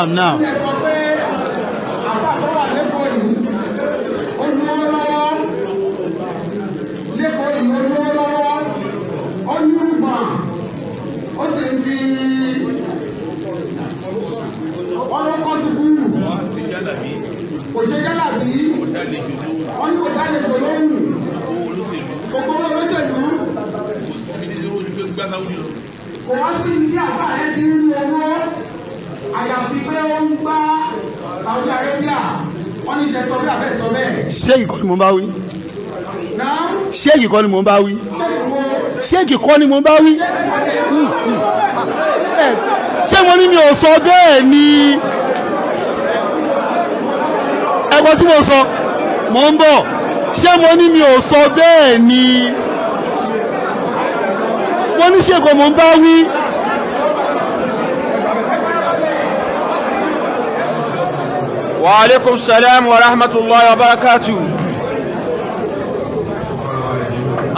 Now. Kò wá sí ilé àbá ẹ̀ bí ń lo owó àyàfi pé ó ń gbá Saudi Arabia wọ́n ní ṣe sọ bí abẹ́ sọ bẹ́ẹ̀. Ṣéèkì kọ́ ni mo bá wí. Ṣéèkì kọ́ ni mo bá wí. Ṣéèkì kọ́ ni mo bá wí. Ṣé mo ní mi ò sọ bẹ́ẹ̀ ni? Ẹ̀gbọ́n tí mo sọ mò ń bọ̀. Ṣé mo ní mi ò sọ bẹ́ẹ̀ ni? Mo ní ṣe kò mò ń bá wí. Wa alaikum salam wa rahmatullahi wa barakatuh.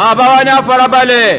Àbáwá ní àfarabalẹ̀.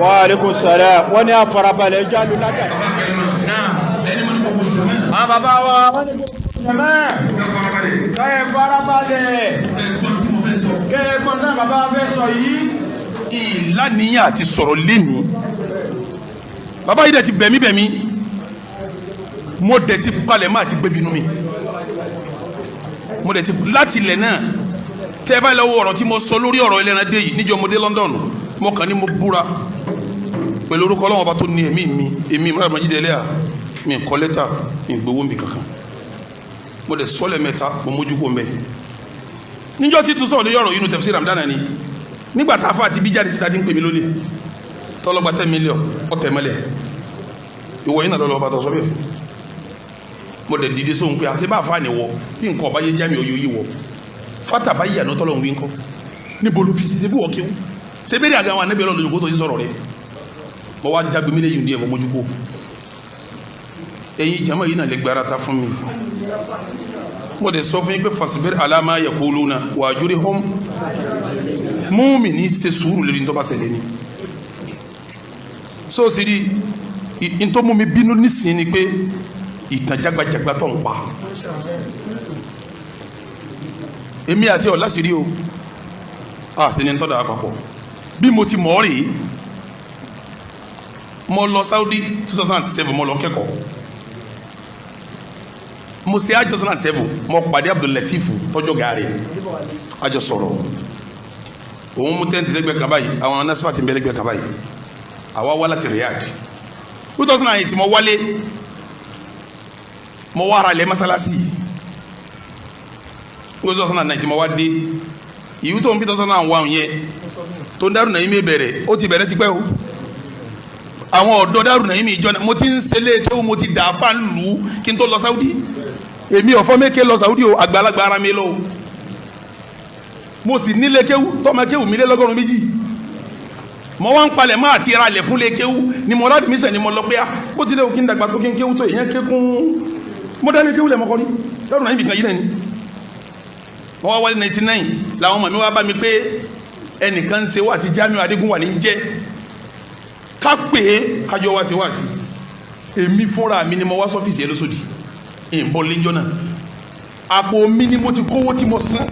Wa alaikum salam. Wọ́n ní àfarabalẹ̀ jálù lájà. Àwọn bàbá wa wọ́n ní kẹ́ farabalẹ̀. Kẹ́ kọ́ náà bàbá fẹ́ sọ yìí. Ìlànìyàn àti sọ̀rọ̀ lẹ́ni. Bàbá yìí dẹ̀ ti bẹ̀mí. Mo dẹ̀ ti palẹ̀ máa ti gbébinú mi. Mo dẹ̀ ti láti ilẹ̀ náà. Tẹ́ bá lọ́wọ́ ọ̀rọ̀ tí mo sọ lórí ọ̀rọ̀ ẹlẹ́ran dé yìí níjọ́ mo dé London. Mo kàn ní mo búra pẹ̀lú orúkọ Ọlọ́run ọba tó ní ẹ̀mí mi Imran Majid Eleha mi kọ lẹ́tà mi gbowó mi kankan mo dẹ̀ sọ́lẹ̀ mẹ́ta mo mójú kó mbẹ́ níjọ́ tí tún sọ̀rọ̀ lórí ọ̀rọ̀ yìí nu tafsir Ramadan ni nígbà tá a fà àti bí jáde síta ti ń pè mí lólè tọ́lọ́gba 10 million ọ̀tẹ̀ mẹ́lẹ̀ ìwọ yìí nà lọ́lọ́ ọba tó sọ bẹ́ẹ̀ mo dẹ̀ dìde sóhun pé àṣẹ bá a fà ní wọ bí nǹkan ọba yé jámi òye yìí wọ fata bá yíyà ní tọ́lọ́ ń wí ńkọ́ níbo ló fi ṣe bí wọ́n kéwù ṣe bẹ́ẹ̀ àgbà àwọn anábìyàn lọ́dún tó ti sọ̀rọ̀ rẹ̀ mo wá jágbe mílẹ̀ yìí ní ẹ̀mọ́ mójú kó ẹ̀yin jama yìí náà lè gbára ta fún mi mo dẹ̀ sọ fún yín pé fasibir ala ma yaquluna wajurihum mu'mini ṣe sùúrù lórí tó bá ṣẹlẹ̀ ni so sì di ntọ́ mú mi bínú nísìnyí ni pé ìtàn jagbajagba tó ń pa èmi àti ọ̀ lásìrí o sì ní ń tọ́da àpapọ̀ bí mo ti mọ̀ ọ́ rèé mo lọ Saudi 2007 mo lọ kẹ́kọ̀ọ́ mo ṣe àjọ 2007 mo pàdé Abdul Latif tọ́jọ́ gàárẹ̀ àjọ sọ̀rọ̀ òun mú tẹ́ǹtì lẹ́gbẹ̀ẹ́ kan báyìí àwọn anásífà ti ń bẹ lẹ́gbẹ̀ẹ́ kan báyìí àwa wá láti Riyadh 2008 tí mo wálé mo wá ara lẹ́ mọ́sálásí 2009 tí mo wá dé ìwú tó ń bí 2001 yẹn tó ń Daaru Naim bẹ̀rẹ̀ ó ti bẹ̀rẹ̀ ti pẹ́ o àwọn ọ̀dọ́ Daaru Naim ìjọ náà mo ti ń ṣẹlẹ̀ tó mo ti dà fà lù ú kí n tó lọ Saudi èmi ọ̀fọ́ mẹ́kẹ́ lọ Saudi o àgbàlagbà ara mi lọ o mo sì nílé kéwú tọ́mọ kéwú mi lé lọ́gọ́rùn méjì mo wá ń palẹ̀ máa ti ra lẹ̀ fún lé kéwú ni mo rádìí mísẹ̀ ni mo lọ pé a bó ti lé òkè ń dàgbà tó kí n kéwú tó èèyàn kékún mo dá lé kéwú lẹ̀ mọ́kọ́ ní Daaru Naim kan yìí náà ni wọ́n wá wálé 99 làwọn ọmọ mi wá bá mi pé ẹnìkan ń ṣe wá sí Jamiu Adégúnwà ní jẹ́ ká pè é kájọ wá sí èmi fúnra mi ni mo wá sọ́fíìsì ẹ lóṣòdì ìbọn lẹ́jọ́ náà àpò mi ni mo ti kówó tí mo san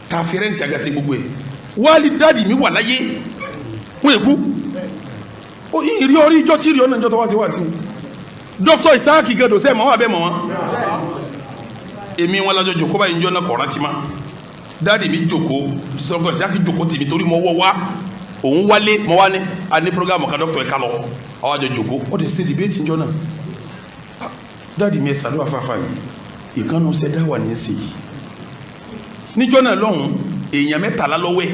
ta fi rẹ́ǹtì àgàsí gbogbo ẹ̀ wálé dáàdì mi wà láyé wọ́n èkú ìrí orí ìjọ tí ìrí ọ̀nà ìjọ tó wá sí wá sí Dr. Isaki gẹ̀dọ̀ sẹ́ mọ́ wà bẹ́ẹ̀ mọ́ wọn èmi wọn lájọ jòkó báyìí ìjọ náà kọ̀ọ̀rán ti má dáàdì mi jòkó Dr. Isaki jòkó tèmi torí mo wọ́ wá òun wálé mo wá ní a ní programme kan Dr. ẹ̀ka lọ àwọn àjọ jòkó ó ti ṣe dìbẹ́tì ìjọ náà dáàdì mi ẹ̀sà ló wà fáfá yìí ìkànnù sẹ́dá wà ní sí níjọ́ náà lọ́hùn èèyàn 13 lọ́wọ́ ẹ̀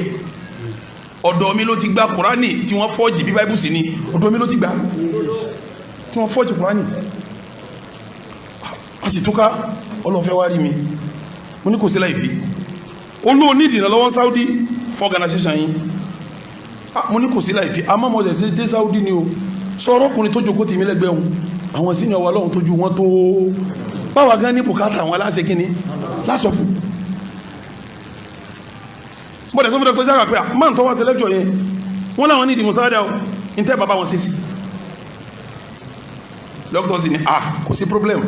ọ̀dọ̀ mi ló ti gba Kùránì tí wọ́n fọ́jì bí Báíbù sí ni ọ̀dọ̀ mi ló ti gba tí wọ́n fọ́jì Kùránì a sì túká ọlọ́fẹ́ wá rí mi mo ní kò sí láìfí olóò ní ìdìnà lọ́wọ́ Saudi for organization yìí mo ní kò sí láìfí a máa mọ̀ jẹ́ dé Saudi ni o sọ̀rọ̀ ọkùnrin tó jókòó tì mí lẹ́gbẹ̀ẹ́ wọn àwọn sínú ọwọ́ ọlọ́run tójú wọn tó báwa gan ní bùkátà àwọn aláṣẹ kínní lásọ fún bọ́dẹ̀ sọ́fún Dr. Isaka pé máa ń tọ́wọ́ sí lẹ́kṣọ̀ yẹn wọ́n láwọn ní ìdìmọ̀ sáádà ní tẹ́ bàbá wọn sí sí dr sí ni kò sí problem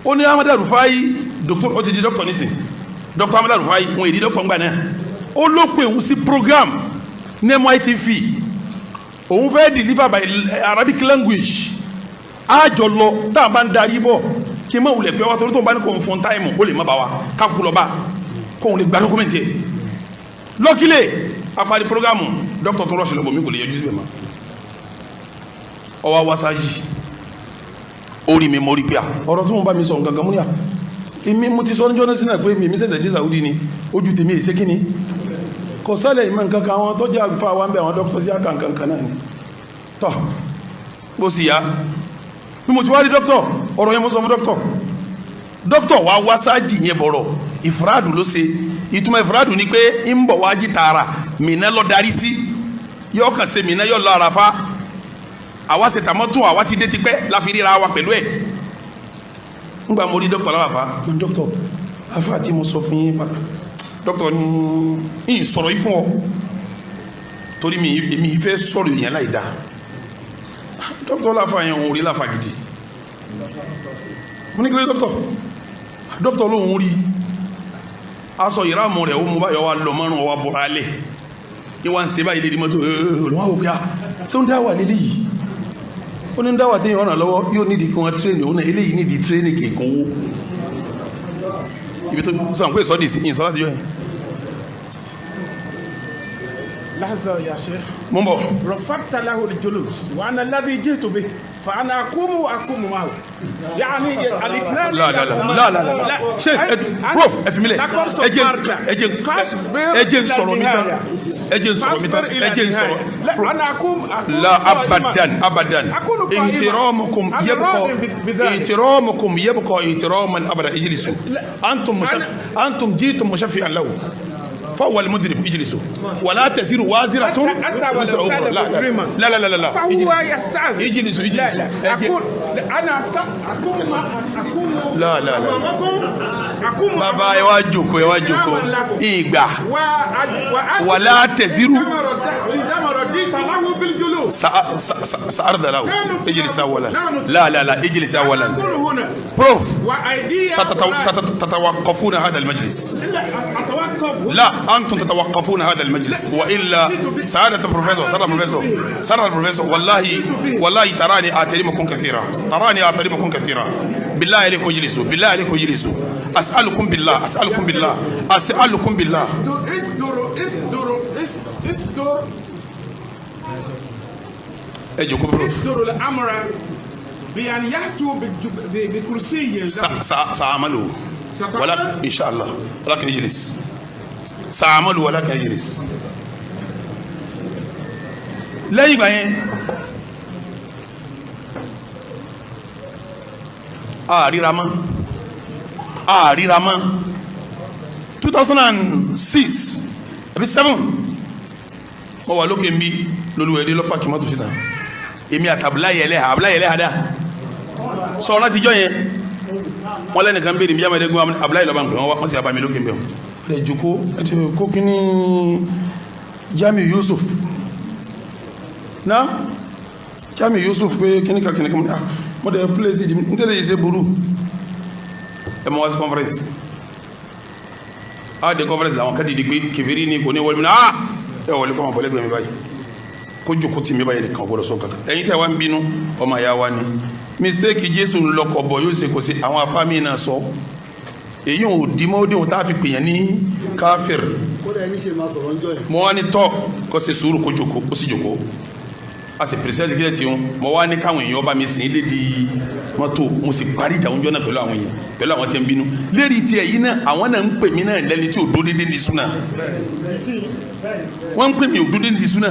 ó ní Ahmad Rufai doctor ó ti di doctor nísìn Dr. Ahmad Rufai wọn èdè doctor ngbà náà ó ló pè òun sí program ní MITV òun fẹ́ deliver by Arabic language àjọ lọ tá a bá ń darí bọ̀ kí n má wulẹ̀ pé wá torí tó ń bá ní kò ń fún táìmù ó lè má bá wa káàkú lọ bá kóun lè gba dọ́kúmẹ̀ntì ẹ̀ lọ́kílẹ̀ apari programu dr tó rọ́ṣì lọ́bọ̀ mi kò lè yọjú síbẹ̀ ma ọwá wásájì orí mi mọ́rí pé ọ̀rọ̀ tó ń bá mi sọ gangan múníà èmi mo ti sọ ní jọ́nà sínú pé mi sẹ́sẹ̀ dé Saudi ni ojú tèmi èsé kíní kò sálẹ̀ ìmọ̀ nǹkan kan àwọn tó jẹ́ àgbà wa ń bẹ àwọn dr sí àkànkan náà ni tọ́ bó sì yá bí mo ti wá rí dr ọ̀rọ̀ yẹn mo sọ fún dr wa wásájì yẹn bọ̀rọ̀ ìfúrádù ló ṣe ìtumọ̀ ìfúrádù ni pé ń bọ̀ wájí tààrà mìíràn lọ darí sí yóò kàn ṣe mìíràn yóò lọ àràfá àwa ṣe tàmọ́tò àwa ti dé tipẹ́ láfi ríra wa pẹ̀lú ẹ̀ ńgbà mo rí dókítà láwàfá mo ní dókítà afá tí mo sọ fún yín pa dókítà ní ìyìn sọ̀rọ̀ yìí fún ọ torí èmi fẹ́ sọ̀rọ̀ èèyàn láì dáa dókítà láfa yẹn òun rí láfa gidi mo ní kí ló dókítà lóun rí aṣọ ìrámù rẹ̀ ó mú báyọ̀ wá lọ mọ́rùn ọwá bọ̀rọ̀ alẹ́ ní wá ń ṣe báyìí lédi mọ́tò olùwà òpé à ṣé ń dáwà lélẹ́ yìí ó ní ń dáwà tí ìwọ̀n lọ́wọ́ yóò nídìí kí wọ́n tírẹ́nì òun náà eléyìí nídìí tírẹ́nì kìkan owó ibi tó sọ pé sọ́dì sí ìyìn sọ́lá ti jọ yẹn. لحظة يا شيخ مو رفضت له الجلوس وانا الذي جئت به فانا اقوم معه يعني الاثنين لا لا لا لا لا لا شيخ بروف افهمي اجن صروميتا لا انا اقوم لا ابدا احترامكم يبقى احتراما ابدا اجلسوا انتم جئتم مشفعا له فهو المذنب اجلسوا ولا تزر وازرة وزر أخرى لا لا لا لا لا فهو يستعذر اجلسوا لا أقول أنا أقوم لا لا لا أقوم بابا يواجهكم إيجا ولا تزر عندما رديت له بالجلوس سأرضى له اجلس أولا لا لا لا اجلس أولا بروف تتوقفون هذا المجلس لا أنتم تتوقفون هذا المجلس وإلا سعادة البروفيسور سعادة البروفيسور والله تراني أعترمكم كثيرا بالله عليكم اجلسوا أسألكم بالله اصدروا الأمر بأن يأتوا بكرسي سأعمله ولا إن شاء الله ولكن اجلس سأعمل ولكن يجلس لا يبقى ríra mọ́ 2006 àbí 7 mo wà lókè mbí lólúwẹ̀dẹ́ lọ́pàá kí mọ́tò síta èmi àtàbíláyẹ̀ ẹlẹ́ha dá sọ láti jọ yẹn wọ́n lẹ́nìkan bèèrè míyàmọ́ ẹ̀dẹ́gbọ́n àbíláyẹ̀ lọ́bàá nǹkan wọ́n sì àbámi lókè mbẹ̀ ẹ̀ jòkó ẹ̀tì kó kí ní Jamiu Yusuf náà Jami Yusuf pé kíníkà mo dẹ̀ place ìdí ní tẹ́lẹ̀ yìí ṣe burú ẹ mọ́ wá sí conference a dé conference làwọn kẹ́ dìde pé kèfèrí ni kò ní wọlé mi náà ẹ wọlé kọ́ ọmọ bọ́lẹ́gbẹ̀ẹ́ mi báyìí kó jòkó tì mí báyìí nìkan gbọ́dọ̀ sọ kankan ẹ̀yin tẹ́ wá ń bínú ọmọ ìyá wa ni mistake Jésù ń lọkọ̀ bọ̀ yóò ṣe kò sí àwọn afáàmì náà sọ èyí ò dìímọ̀ ó dìhun tá a fi pèèyàn ní káfíìr mo wá ní tọ́ kó ṣe sùúrù kó jòkó ó sì jòkó a sì pèsè kílẹ̀ tí wọn mo wá ní káwọn èèyàn bá mi sìn lé di mọ́tò mo sì parí ìjà oúnjẹ náà pẹ̀lú àwọn èèyàn pẹ̀lú àwọn tí ń bínú lérí tí ẹ̀yìn náà àwọn náà ń pè mí náà lẹ́ni tí ò dó dédé ní súnà wọ́n ń pè mí ò dó dédé ní súnà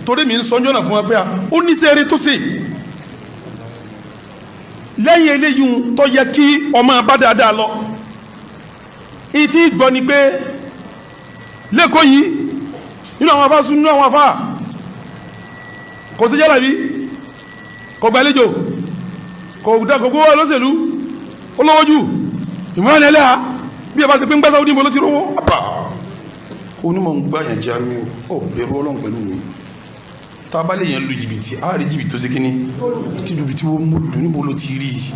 torí mi ń sọ́njọ́ náà fún wa pé ó ní sẹ́ẹ̀rẹ́ tó ṣe lẹ́yìn eléyìí tó yẹ kí ọmọ bá dáadáa lọ ìtì gbọ́ ni pé lẹ́kọ̀ọ́ yìí nínú àwọn afá sún nínú àwọn afá kò sí jẹ́lá bí kò gbàlejò kò gbogbo olóṣèlú olówójú ìmọ̀ràn ẹlẹ́ha bí ẹ bá ṣe pé ń gbá sáwọ́dí ìbò ló ti rówó àpá kò ní mọ̀ ń gbá yẹn Jami ó bẹ̀rù Ọlọ́run pẹ̀lú mi tá a bá lè yẹn lu jìbìtì a rí jìbìtì tó ṣe kíní kí jìbìtì wọ́n mú lù níbo ló ti rí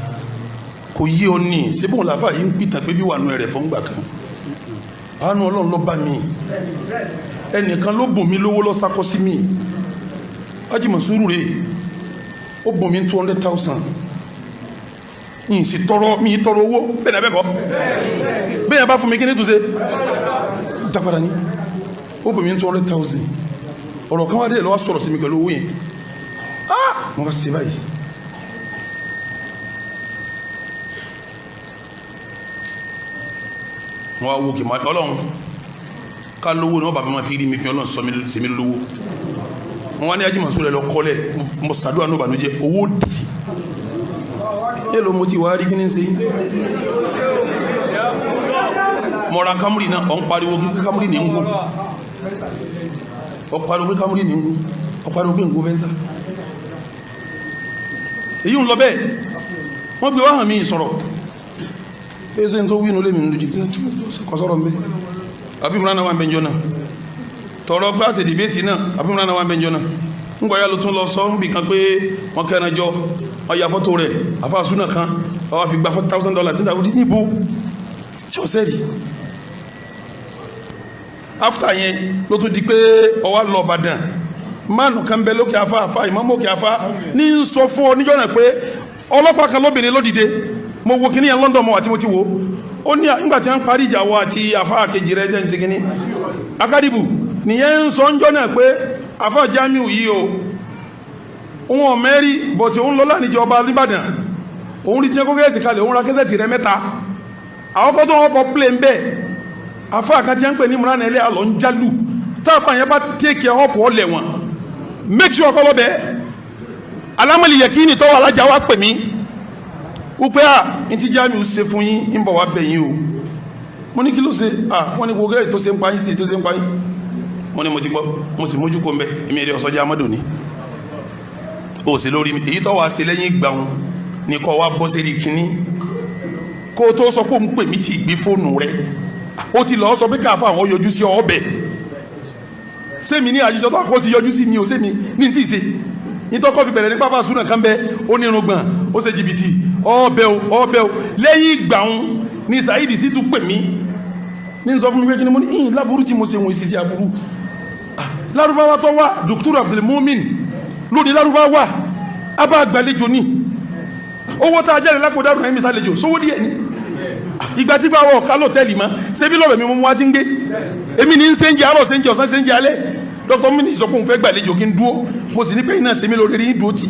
kò yé ọ ní ṣé bóun làáfà yìí ń pìtàn pé bí wà nù rẹ̀ fún gbà kan àánú Ọlọ́run ló bá mi ẹnìkan ló bùn mí lówó lọ sákọ́ sí mi ajímọ̀ sùúrù rẹ̀ ó bùn mí 200,000 yìí sì tọrọ mi tọrọ owó bẹ́ẹ̀ náà bẹ́ẹ̀ kọ́ bẹ́ẹ̀ bá fún mi kí ní túnṣe dápadà ní ó bùn mí 200,000 ọ̀rọ̀ kan wá dé lọ́wọ́ sọ̀rọ̀ sí mi pẹ̀lú owó yẹn wọ́n ká ṣe báyìí wọ́n wá wó kì máa Ọlọ́run ká lówó ní wọ́n bàbá máa fi rí mi fi Ọlọ́run sọ mi lówó wọ́n ní ajímọ̀ sólẹ̀ lọ kọ́lẹ̀ mọ̀ sàdúrà ní ìbànújẹ́ owó dì èlò mo ti wá rí kíní sí mọ̀ra Camry náà ọ̀ ń pariwo kí Camry ní ń gún ọ pariwo kí Camry ní ń gún ọ pariwo kí ń gún fẹ́nsá èyí ń lọ bẹ́ẹ̀ wọ́n gbé wáhàn mi sọ̀rọ̀ pé ṣe ń tó wínú lé mi lójú kọsọ́rọ̀ ń bẹ́ abimura náà wà ń bẹ́ jọ náà tọrọ gbáṣẹ̀ dìbẹ́tì náà abimura náà wà ń bẹ́ jọ náà ń gbọ́yá ló tún lọ sọ ń bì kan pé wọ́n kẹ́ran jọ ọya fọ́tò rẹ̀ àfáàsúnà kan ọwá fi gba $40,000 sí ìdàwó níbo tí ó sẹ́rì after yẹn ló tún di pé ọwá lọ Ìbàdàn mánu kan bẹ lókè afá afá ìmọ̀mọ́ òkè afá ní ń sọ fún ọ níjọ́ náà pé ọlọ́pàá kan lóbìnrin ló dìde mo wo kíní yẹn London mọ́ àti mo ti wo ó ní nígbà tí wọ́n parí ìjà wọ àti afá kejì rẹ̀ jẹ́ ń segin ní akádìbù nìyẹn ń sọ ń jọ́ náà pé afá Jamiu yìí o òun ọ̀mẹ́rí bọ̀tí òun lọ́lá níjọba Ìbàdàn òun rí tí ẹkọ́ gẹ́ẹ̀tì kalẹ̀ òun ra kẹ́sẹ̀tì rẹ mẹ́ta àwọn kọ́ tó wọ́n kọ́ plé ń bẹ́ afá àkájẹ́ ń pè ní múra nílé àlọ́ ń jálù táàfà yẹn bá tẹ́kì ọ̀pọ̀ ọ̀lẹ̀ wọn make sure ọkọ́ lọ́bẹ̀ alámọ̀lì yẹ kí ní tọ́wọ́ alájà wá pè mí wípé ní tí Jamiu ṣe fún yín ń bọ̀ wá bẹ̀ yín o mo ní kí ló ṣe wọ́n ní gbogbo tó ṣe ń pa yín sí tó ṣe ń pa yín mo ní mo ti gbọ́ mo sì mójú kó ń bẹ èmi ẹ̀rẹ́ ọ̀sọ́jà amadu ni ó sì lórí mi èyí tó wá sí lẹ́yìn ìgbà wọn ní kọ́ wá bọ́ sí kínní kó tó sọ pé òun pè mí ti gbé fóònù rẹ ó ti lọ́ọ́ sọ pé káfá àwọn yọjú sí ọbẹ̀ sẹ́mi ní àjíṣọ́ tó àpò ti yọjú sí mi ò sẹ́mi ní tí ì ṣe nítọ́kọ́ fi bẹ̀rẹ̀ ní pápá súnà kan bẹ́ ó ní irùngbọ̀n ó ṣe jìbìtì ọbẹ̀ o lẹ́yìn ìgbà wọn ní Saheed sì tún pè mí ní sọ fún mi pé kí ni mo ní ìyìn láburú tí mo ṣe wọn ìṣiṣẹ́ aburú lárúbáwá tó wá Dr. Abdulmumin lóde lárúbáwá abá àgbàlejò ní owó tá a jẹ́rẹ̀ lápò dárùn ẹ̀mí sálejò sówó díẹ̀ ní ìgbà tí gbáwọ̀ ká lọ́tẹ́lì ma ṣe bí lọ́rọ̀ mi mú wá tí ń gbé èmi ní ń ṣe ń jẹ àárọ̀ ṣe ń jẹ ọ̀sán ṣe ń jẹ alẹ́ Dr. Mini sọ pé òun fẹ́ gbàlejò kí n dúó mo sì ní pé iná sèmi lórí rí dúó tì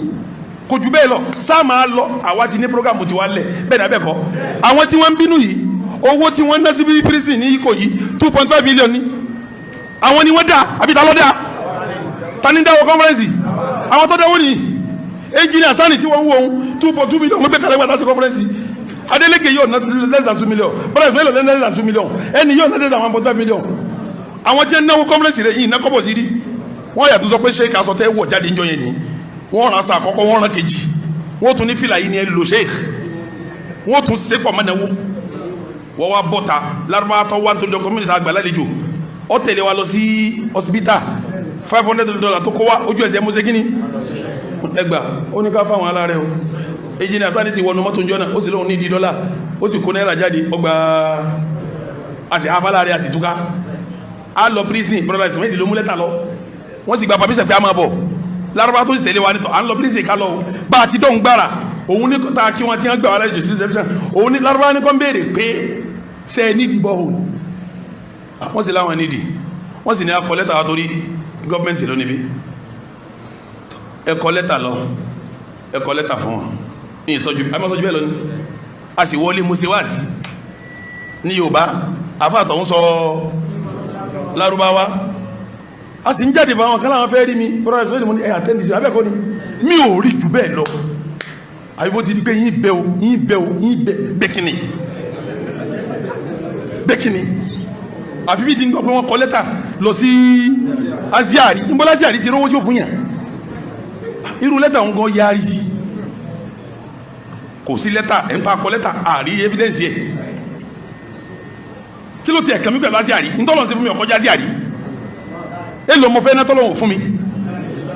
kò jù bẹ́ẹ̀ lọ sáà máa lọ àwa ti ní prógámù ti wá lẹ̀ bẹ́ẹ̀ náà bẹ́ẹ̀ kọ́ àwọn tí wọ́n ń bínú yìí owó tí wọ́n ná sí bí prison ní Ìkòyí 2.5 million ní àwọn ni wọ́n dá àbí ta ló dá ta ní dáwọ́ conference àwọn tó dáwọ́ ní engineer sani tí wọ́n ń wo ohun 2.2 million ló gbé kalẹ̀ wá láti conference Adeleke yóò ná less than 2 million brothers mélòó less than 2 million ẹni yóò ná less than 1.5 million àwọn tí ń náwó conference rẹ̀ yìí ná kọ́bọ̀ sí rí wọ́n yàtọ̀ sọ pé sheik asọ̀tẹ́ wọ̀ jáde ń jọ yẹn ni wọ́n rán sa àkọ́kọ́ wọ́n rán kejì wọ́n tún ní fìlà yìí ni ẹ lò sheik wọ́n tún ṣe pọ̀ mọ́nàwó wọ́n wá bọ́ta lárúbáwá tó wá nítorí community àgbà lálejò ó tẹ̀lé wa lọ sí hospital $500 tó kó wá ojú ẹsẹ̀ mọ́sẹ̀ kíní ẹgbà ó ní ká fáwọn aláàrẹ o èjì ní àsáni sì wọnú mọ́tò jọ́nà ó sì lóun ní $10 ó sì kó náírà jáde ọgbà àti afáláàrẹ àti túká á lọ prison brother ismail ló mú lẹ́tà lọ wọ́n sì gba pàmísẹ̀ pé a máa bọ̀ lárúbá tó sì tẹ̀lé wa nítọ̀ à ń lọ prison ká lọ bá a ti dọ̀hún gbára òun ní ta kí wọ́n ti ń gbà wá láti jù sí reception òun ní lárúbá ní kọ́ ń béèrè pé ṣe é nídìí bọ́ òun wọ́n sì láwọn nídìí wọ́n sì ní akọ lẹ́tà wa torí gọ́ọ̀mẹ̀ntì ló níbi ẹkọ lẹ́tà lọ ẹkọ lẹ́tà fún wọn ní ìsọjú bẹ́ẹ̀ lọ ní a sì wọlé mo ṣe wá sí ní Yorùbá àfáàtọ̀ ń sọ Lárúbáwá a sì ń jáde bá wọn kálá wọn fẹ́ rí mi brother ìsọ́lẹ̀ mo ní ẹ̀yà tẹ́ndì sí abẹ́ẹ̀kọ́ ni mi ò rí jù bẹ́ẹ̀ lọ àyíbó ti di pé yín bẹ́kìnì àfi bí ti ń gbọ́ pé wọ́n kọ lẹ́tà lọ sí Aziari ń bọ́ Aziari ti rówó tí ó fún yàn irú lẹ́tà ń gan yarí kò sí lẹ́tà ẹ̀ ń pa kọ lẹ́tà àrí evidence yẹ kí ló ti ẹ̀kẹ́ mi pẹ̀lú Aziari ń tọ́lọ̀ sí fún mi ọ̀kọ́jà Aziari èlò mo fẹ́ ná tọ́lọ̀ fún mi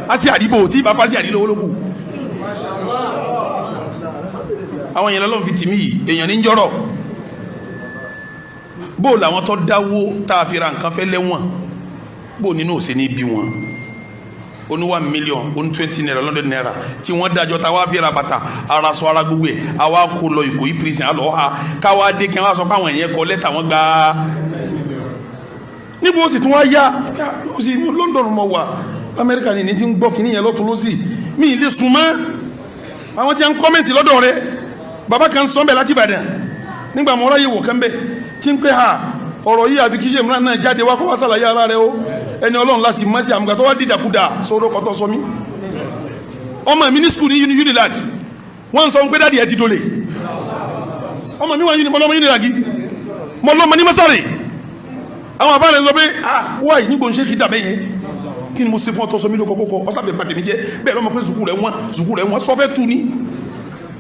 Aziari bò tí bàbá Aziari lówó lókù àwọn èèyàn lọ́lọ́run fi tì mí yìí èèyàn ní ń jọ́rọ̀ bó làwọn tó dáwó tá a fi ra nǹkan fẹ́ lẹ́wọ̀n bó nínú òsè ní bí wọn ó ní 1 million ó ní 20 naira 100 naira tí wọ́n dájọ́ ta wá fi ra bàtà ara sọ ara gbogbo ẹ̀ àwa kò lọ Ìkòyí prison àlọ́ ha káwá dé kí wọ́n sọ pé àwọn èèyàn kọ lẹ́tà wọn gbà á níbo ó sì tún wá yá ó sì London mọ̀ wà Amẹ́ríkà ní ti ń gbọ́ kínní yẹn lọ́tún lọ́sì mí ilé sùn mọ́ àwọn tí wọ́n ń kọ́mẹ́ǹtì lọ́dọ̀ rẹ̀ bàbá kan sọ bẹ́ẹ̀ láti Ìbàdàn nígbà mọ́ ráyè wò kán bẹ́ẹ̀ tí ń pẹ́ ha ọ̀rọ̀ yìí àfi kíṣe mìíràn náà jáde wá kọ́ wá sàlàyé ara rẹ̀ o ẹni Ọlọ́run láti má sí àmúgbà tó wá dìdàkudà sọ́dọ̀ kọ́tọ́ sọ mí ọmọ mi ní skul ní Unilag wọ́n sọ pé dáàdì ẹ ti dolè ọmọ mi wà ní mọ́lọ́mọ Unilag mọ́lọ́mọ ní mọ́sàrè àwọn àbá rẹ̀ sọ pé wá yìí nígbò ń ṣe kí dàbẹ́ yẹn kí ni mo ṣe fún ọtọ́ sọ mí ló kọ́kọ́ ọ̀sàbẹ̀ pàtẹ́ mi jẹ́ bẹ́ẹ̀ lọ́mọ pé sùkúù rẹ̀ wọ́n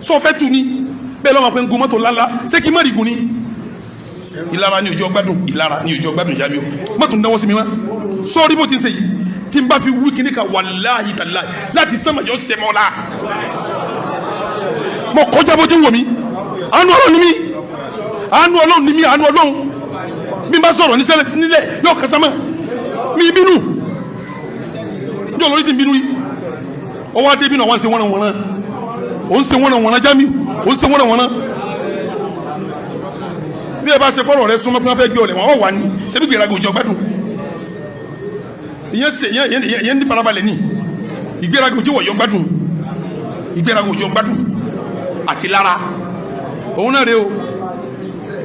sọfẹ́ tu ni bẹ́ẹ̀ lọ́mọ pé ń gun mọ́tò lálá ṣé kí má rí gun ni ìlara ni òjò gbádùn jáde o má tún dáwọ́ sí mi wá sọ́ọ́rí bó ti ń ṣe yìí tí n bá fi wí kíní ka wàláhì tàláhì láti sẹ́mà yọ sẹ́mọ́ la mo kọjá bó ti ń wò mí àánú Ọlọ́run ni mí mi bá sọ̀rọ̀ nílẹ̀ yóò kásámà mi bínú yóò lórí ti bínú yìí ọwọ́ adé bínú àwọn ṣe wọ́nà ó ń ṣe wọ́nà jámi ó ń ṣe wọ́nà bí ẹ bá ṣe kọ́rọ̀ rẹ súnmọ́ pé wọ́n fẹ́ gbé ọ̀lẹ̀ wọn wà ní ṣebí ìgbéraga òjò gbádùn ìyẹn ní farabalẹ̀ ní ìgbéraga òjò wọ̀yọ́ gbádùn àti lára òun náà rẹ o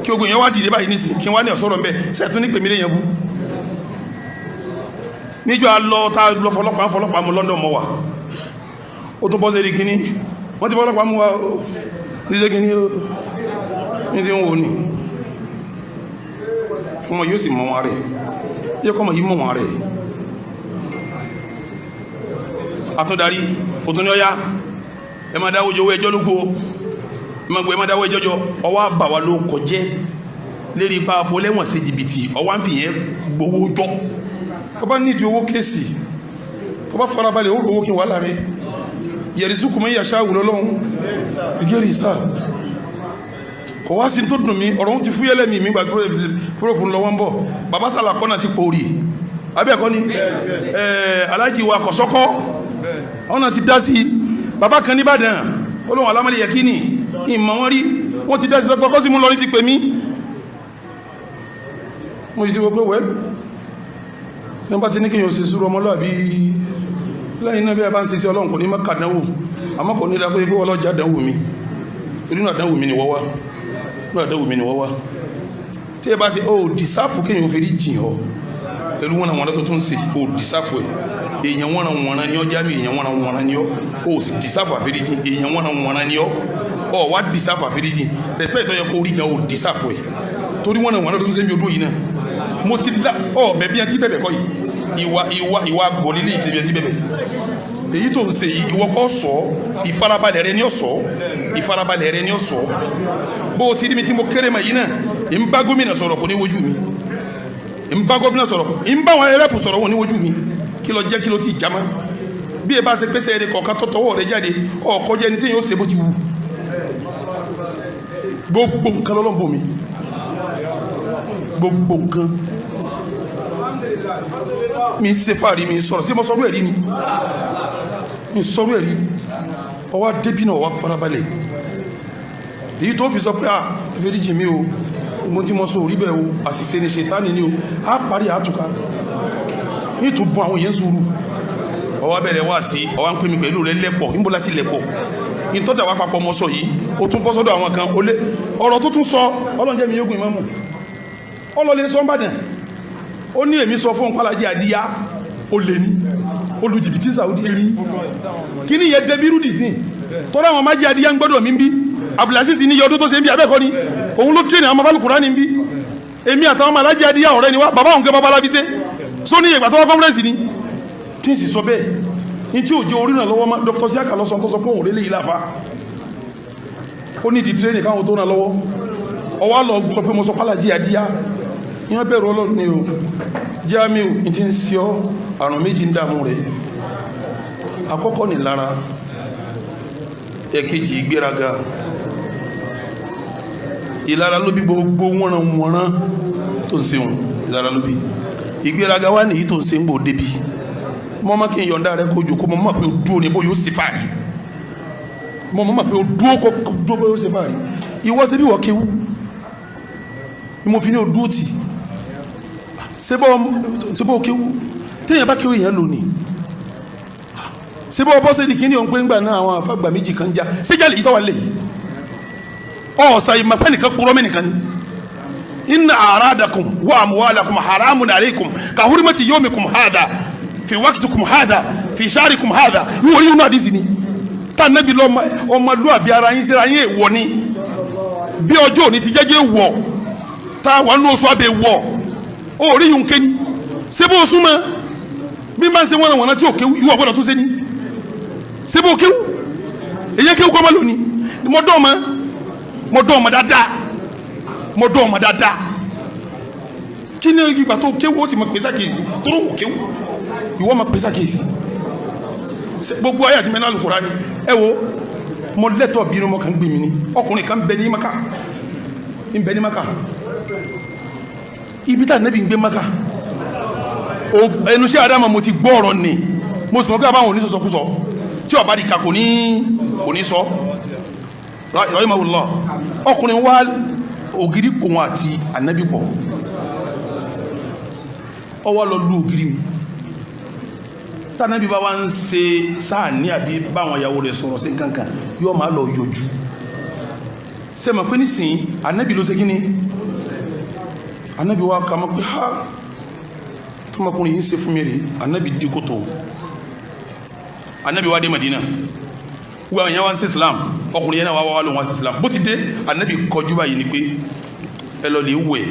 kí ogun yẹn wá dìde báyìí nísìn kí wọ́n ní ọ̀sọ́rọ̀ ń bẹ sẹ́ẹ̀tún ní pèmílẹ̀ yẹn bú níjọ́ alọ́ tá lọ fọlọ́pàá mú London mọ́ wa ó tún bọ́ sí ẹ̀rí kíní wọ́n ti fọlọ́pàá mú wa ní ṣe kíní ní ti ń wò ní ọmọ yóò sì mọ̀ wọn rẹ̀ yóò kọ́ mọ̀ yí mọ̀ wọn rẹ̀ àtúndarí òtún ní ọya ẹ máa dáwọ́ jọ owó ẹjọ́ lóko ẹ máa dáwọ́ ẹjọ́ jọ ọwọ́ àbàwà ló kọjẹ́ lérí ipa afọlẹ́wọ̀n sí jìbìtì ọwọ́ àǹfì yẹn gbowó jọ tó bá nídìí owó kéèsì tó bá farabalẹ̀ ó rówó kí wà láàrẹ yẹ̀rì súnkùnmọ́ ìyàṣá àwùlọ́ lọ́hún ìgérí ìsáà kò wá sí tó dùn mí ọ̀rọ̀ ń ti fúyẹ́lẹ̀ mi gbà kúrò fún lọ́wọ́ ń bọ̀ bàbá sàlà kọ́nà ti pòórì abẹ́ẹ̀kọ́ ni aláàjì wa kọ̀sọ́kọ́ ọ̀nà ti dá sí bàbá kan nìbàdàn olóhùn alámàlẹ̀ yẹ kí ni ìmọ̀ wọn rí wọ́n ti dá sí lọ́pọ̀ kọ́sí mú lọ ní ti pè mí mo yìí sí wọ́n pé wẹ́l ní bá ti ní kíyàn sí súrọ ọmọlúwàbí lẹ́yìn náà bí ẹ bá ń ṣe sí Ọlọ́run kò ní mọ́kà dánwò àmọ́ kò ní dá pé ọlọ́jà dánwò mi torí náà dánwò mi ni wọ́wá náà dánwò mi ni wọ́wá tí ẹ bá ṣe ó dìsáàfù kéèyàn fi rí jìn ọ pẹ̀lú wọn àwọn tó tún ṣe ó dìsáàfù ẹ̀ èèyàn wọ́n ni ọ jámi èèyàn wọ́n ni ọ ó sì dìsáàfù àfẹ́ríjìn èèyàn wọ́n ni ọ ọ wá dìsáàfù àfẹ́ríjìn respect tó yẹ kó rí gan ó dìsáàfù ẹ̀ torí wọn tó tún ṣe ń bí odó yìí náà mo ti dá ọ bẹ̀bí ẹntì bẹ̀bẹ̀ kọ́ yìí ìwà gọ̀lílé ìtẹ̀bí ẹntì bẹ̀bẹ̀ èyí tó ń ṣe yìí ìwọ kọ́ sọ ìfarabalẹ̀ rẹ ní ọ̀sọ́ bó o ti rí mi tí mo kéré mà yìí náà ń bá gómìnà sọ̀rọ̀ kò ní wojú mi ń bá gómìnà sọ̀rọ̀ ń bá wọn ẹrẹ́pù sọ̀rọ̀ wọn ní wojú mi kí ló jẹ́ kí ló ti jámá bí ẹ bá ṣe pèsè ẹni kọ̀ọ̀kan tó tọwọ́ rẹ jáde ọkọ̀ jẹ́ ní tí yóò ṣe bó ti wù gbogbo nǹkan lọ́lọ́bọ̀ mi gbogbo nǹkan mi ṣe fàárí mi sọ̀rọ̀ sí mo sọ̀rọ̀ ẹ̀rí mi sọ̀rọ̀ ẹ̀rí ọwá débí náà wá farabalẹ̀ èyí tó fi sọ pé ẹfẹ́ díjì mi o mo ti mọ́ sọ orí bẹ́ẹ̀ o àṣìṣe ni ṣètánì ni o a parí àtúkà ní tó bọ́ àwọn èèyàn sùúrù ọwá bẹ̀rẹ̀ wá sí ọwá ń pè mí pẹ̀lú rẹ lẹ́pọ̀ níbo láti lẹ́pọ̀ ní tọ́jà wá papọ̀ mọ́ sọ yìí ó tún bọ́ sọ́dọ̀ àwọn kan ọ̀rọ̀ tó tún sọ ọlọ́njẹ́ mi yógun ìmọ̀mù ọlọ́lẹ̀ sọ́mbàdàn ó ní èmi sọ fún pàlájì àdíyá ó lè ní olùjìbìtì Saudi rí kí ní yẹ dẹbírú dìsín tọ́rọ àwọn májí àdíyá ń gbọ́dọ̀ mi ń bí Abdulaziz ní yọdún tó ṣe ń bí abẹ́kọ́ ni òun ló tẹ́nì àwọn afálùkùrá ní ń bí èmi àtàwọn májí àdíyá ọ̀rẹ́ ni wá bàbá òun kẹ́ bàbá lábí sé só ní ìgbà tọ́wọ́ kọ́nfẹ́rẹ́nsì ni tí ń sì sọ bẹ́ẹ̀ ní tí ò jẹ́ orí náà lọ́wọ́ Dr. Siaka lọ́sọ tó sọ pé òun rélé ìlàfà ó ní di tírẹ́nì káwọn tó náà lọ́wọ́ ọwọ́ lọ sọ pé mo sọ pàlájì àdíyá ìyẹn bẹ̀rù Ọlọ́run ni o Jamiu ní ti ń sí ọ àrùn méjì ń dààmú rẹ̀ àkọ́kọ́ ní lára ẹ̀kejì ìgbéraga ìlara ló bí gbogbo wọ́nranwọ̀nran tó ń ṣeun ìlara ló bí ìgbéraga wá nìyí tó ń ṣe ń gbò débi mọ́ má kí n yọ̀ǹda rẹ̀ kojú kó mọ́ mọ́ pé ó dúó ní bó yóò ṣe fàárí mọ́ mọ́ pé ó dúó bó yóò ṣe fàárí ìwọ́ sí bí wọ́n kéwú ni mo fi ní ó dúó tì sebọ́ kéwú téèyàn bá kéwú èèyàn lónìí sebọ́ bọ́ sí ìdíkíní òun pé ń gbà náà àwọn àfàgbà méjì kan já séjàlè yìí tọ́wà lè ọ̀sà ìmọ̀pẹ́ nìkan kúrọ́ mẹ́nìkan ni inna aradakum wa amwalakum haramun alaykum ka hurmati yawmikum hada fi waqtikum hada fi sharikum hada yíò rí inú àdísì ni tá nẹ́bí lọ ọmọlúwàbí ara yín síra yín èèwọ̀ ni bí ọjọ́ òní ti jẹ́jẹ́ wọ̀ tá wà ní oṣù abẹ́ wọ̀ ó rí yùn kéni ṣé bó súnmọ́ bí máa ń ṣe wọ́n wọ̀n tí ò kéwú ìwọ̀ gbọ́dọ̀ tó ṣe ní ṣé bó kéwú èyí kéwú kọ́ mọ́ lónìí mo dọ́ ọmọ dáadáa kí ní ìgbà tó kéwú ó sì mọ̀ pèsè àkèsí tó rò kéwú ìwọ́ mọ̀ pèsè àkèsí gbogbo ayé àti mẹ́nà Al-Qur'ani ẹ wo mo lẹ́tọ̀ bínú mọ́ kan gbé mi ní ọkùnrin kan bẹ ní Maka ibi tá nẹ́bí ń gbé Maka ẹnu sí Adama mo ti gbọ́ ọ̀rọ̀ ni mo sì mọ̀ pé àbáwọn oníṣọ́sọ́kúsọ tí ọba di ka kò ní sọ rahimahullah ọkùnrin wá ògiri kòun àti ànábì pọ̀ ọwọ́ lọ lú ògiri mi tànábì bá wá ń ṣe sáà ní àbí báwọn ìyàwó rẹ̀ sọ̀rọ̀ sí kankan yóò máa lọ yọjú sẹ́mọ̀ pé nísìn ànábì ló ṣe kí ni ànábì wá kàmọ́ pé ha tọmọkùnrin yìí ń ṣe fún mi rè ànábì dé kòtò ànábì wá dé Madina wọ́n yẹn wá ń ṣe Islam ọkùnrin yẹn náà wá lóun wá sí Islam bó ti dé ànábì kọjú báyìí ni pé ẹ lọ lè wẹ̀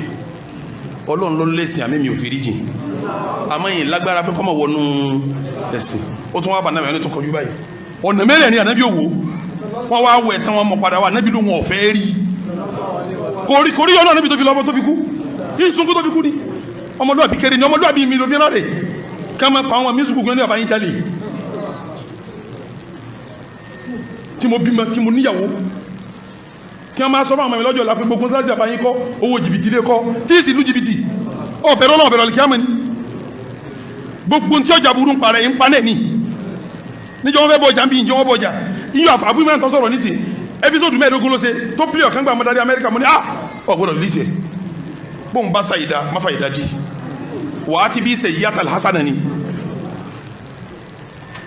Ọlọ́run ló lẹ́sìn àmì mi ò fi rí jìn àmọ́ yìí lágbára pé kọ́mọ̀ wọnú ẹ̀sìn ó tún wá bá náà tó kọjú báyìí ọ̀nà mẹ́rẹ̀ ni ànábì òwò wọ́n wá wẹ̀ tán wọn mọ̀ padà wá ànábì ló wọn ọ̀fẹ́ rí kórí ọ̀nà ànábì tó fi lọ́mọ tó fi kú yìí sunkún tó fi kú ni ọmọlúwàbí kéré ni ọmọlúwàbí mi ló fi rárẹ̀ ká máa pa àwọn mísùkù gbé ní àbáyín jalè tí mo bímọ tí mo níyàwó kí wọ́n máa sọ fún àwọn ìlọ́jọ́ lápẹ́ gbogbo sáàsì àbáyín kọ́ owó jìbìtì lé kọ́ tí ì sì lú jìbìtì ọ̀bẹ̀rẹ̀ ọlọ́run ọ̀bẹ̀rẹ̀ ọ̀lẹ́kí àmọ́ ni gbogbo tí ọjà burú ń parẹ́ ń panẹ́ ní níjọ́ wọn fẹ́ bọ̀jà ń bí ìjọ wọn bọ̀jà iyọ̀ àfàbí mẹ́rin tó sọ̀rọ̀ nísìn ẹbísọ́dù mẹ́ẹ̀ẹ́dógún ló ṣe tó pílẹ̀ ọ̀kan gbà mọ́dárí Amẹ́ríkà mo ní ọ̀gbọ́dọ̀ lísẹ̀ bóun bá sàyídá má fàyídá dì wàá ti bí sẹ̀ yíyá tàlẹ́ hasana ni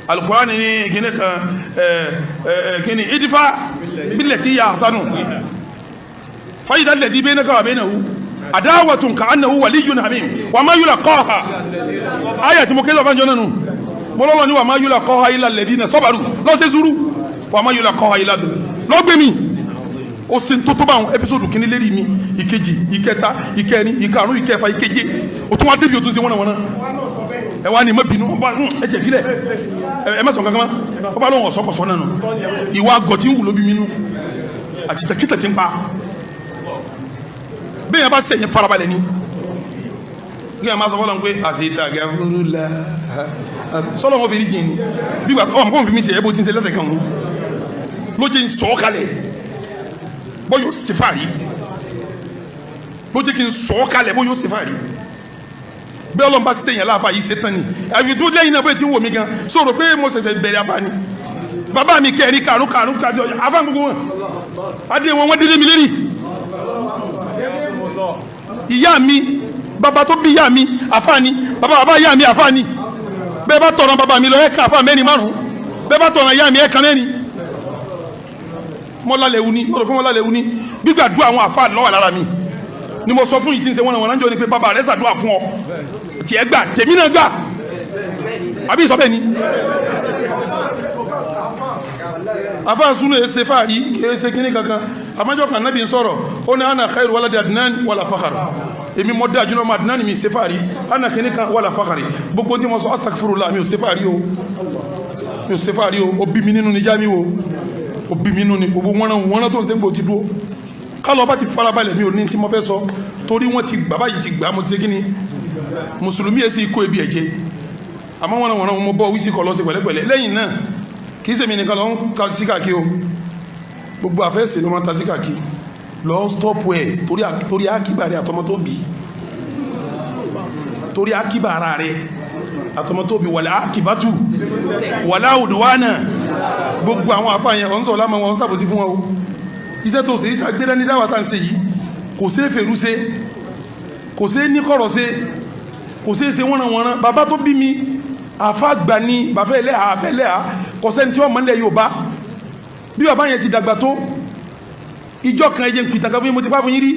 Al-Qur'ani ni kíní kan kíní idifa billati ya hasanu fàyídá alladhi baynaka wa baynahu adawatun ka'annahu waliyyun hamim wa ma yulaqaha ayé tí mo kéde ọ̀bánjọ́ náà nù mo lọ́lọ́ ní wa ma yulaqaha illa alladhina sabaru lọ́sẹ̀ zuru wa ma yulaqaha illa lọ́gbẹ̀mí ó sì tó tó bá àwọn ẹpísọ́dù kìíní lérí mi ìkejì ìkẹta ìkẹrin ìkarùn ìkẹfà ìkeje ó tún wá débi ó tún ṣe wọ́nà ẹ wá ní mọ́ bínú ẹ jẹ́ kílẹ̀ ẹ mẹ́sàn kankan ó bá lóun ọ̀sọ́kọ̀sọ́ náà nù ìwà àgọ̀tí ń wù lóbi mi nù àti tẹ̀kítẹ̀ ti ń pa bẹ́ẹ̀ yẹn bá sẹ̀yìn farabalẹ̀ ni kí a máa sọ fọlọ́n pé àṣetà gàfúrúlà sọlọ́ wọn fèrè jìn ní bí wàá ọmọ kò fi mi ṣe ẹ bó ti ń ṣe lẹ́tẹ̀ kan ní ló jẹ́ sọ kalẹ̀ bó yóò ṣe fàárí ló jẹ́ kí n sọ kalẹ̀ bó yóò ṣe fàárí bẹ́ẹ̀ ọlọ́run bá sẹ́yìn aláfa yìí ṣe tán ni àfi tó lẹ́yìn náà bẹ́ẹ̀ ti ń wò mí gan sọ̀rọ̀ pé mo ṣẹ̀ṣẹ̀ bẹ̀rẹ̀ abá ni bàbá mi kẹ́rin karùn kájọ afá gbogbo wọn adé wọn wọ́n délé mi lérí ìyá mi bàbá tó bí ìyá mi afá ni bàbá ìyá mi afá ni bẹ́ẹ̀ bá tọ̀nà bàbá mi lọ ẹ̀ka afá mẹ́rin márùn bẹ́ẹ̀ bá tọ̀nà ìyá mi ẹ̀ka mẹ́rin mọ́lálẹ́wu ni mo rò pé mọ́lálẹ́wu ni gbígbàdúrà àwọn afá lọ́wọ́ lára mi ni mo sọ fún yìí tí ń ṣe wọn náà jọ ni pé bàbá rẹ̀ ṣàdúrà fún ọ tiẹ̀ gbà tèmi náà gbà àbí ìsọ bẹ́ẹ̀ ni afáàsúnú ẹsẹ fàárí kẹsẹ kíní kankan àmájọ kan nábì ń sọ̀rọ̀ ó ní ana khairu waladi adnan wala fakhar èmi mọ́ dájú náà adnan mi ṣe fàárí ana kíní kan wala fakhar gbogbo tí mo sọ astaghfirullah mi ò ṣe fàárí o mi ò ṣe fàárí o ó bí mi nínú ní jámi o ó bí mi nínú ní gbogbo wọn tó ń ṣe ń gbò ti dúró kálọ̀ bá ti farabalẹ̀ mi ò ní tí mo fẹ́ sọ torí wọ́n ti bàbá yìí ti gbà mo ti ṣe kíní mùsùlùmí ẹ̀ sì kó ebi ẹ̀jẹ̀ àmọ́ wọn mo bọ́ wíṣí kọ́ lọ sí pẹ̀lẹ́pẹ̀lẹ́ lẹ́yìn náà kìí ṣe mi nìkan lọ ń ka síkàkí o gbogbo àfẹ́sẹ̀ ló máa ń ta síkàkí lọ stọ́pù ẹ̀ torí àkíbà rẹ̀ àtọmọ tó bí torí àkíbà ara rẹ̀ àtọmọ tó bí wàlá àkíbátù wàlá òdùwánà gbogbo àwọn àfáàyàn ọ̀n sọ̀rọ̀ lámọ́ wọn sàbòsí fún wọn o iṣẹ́ tó sì ta gbéra ní dáwà tá ń ṣe yìí kò sí fèrú ṣe kò sí ní kọ̀rọ̀ ṣe kò sí ṣe wọ́nranwọ́nran bàbá tó bí mi àfàgbà ni bàfẹ́ ẹlẹ́hà àfẹ́ ẹlẹ́hà kọ̀sẹ́ni tí wọ́n mọ̀ nílẹ̀ Yorùbá bí bàbá yẹn ti dàgbà tó ìjọ kan ẹjẹ ń pìtàn kan fún yín mo ti pa fún yín rí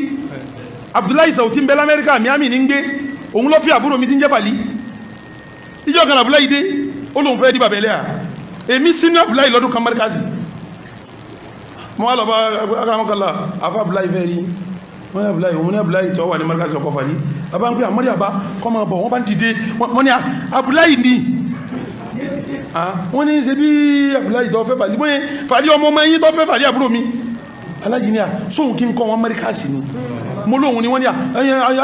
Abdullahi Sauti ń bẹ l'Amẹ́ríkà Miami ní ń gbé òun ló fi àbúrò mi ti ń jẹ́ Fàlí ìjọ kan Abdullahi dé ó lóun fẹ́ di bàbá ẹlẹ́hà èmi sínú Abdullahi lọ́dún kan mẹ́ríkàsì mo wá lọ bá akáramọ́kànlá àfa Abdullahi fẹ́ rí wọ́n ní Abdullahi òun ní Abdullahi tí wọ́n wà ní mẹ́ríkàsì ọkọ̀ Fàlí bàbá ń pè àmọ́rí àbá kọ́ máa bọ̀ wọ́n bá ń dìde wọ́n ní Abdullahi ni wọ́n ní ṣe bí Abdullahi tó fẹ́ Fàlí bóyá Fàlí ọmọ ẹ̀yìn tó fẹ́ Fàlí àbúrò mi alájì ní à sóhun kí n kọ́ wọn mẹ́ríkàsì ni mo lóhun ni wọ́n ní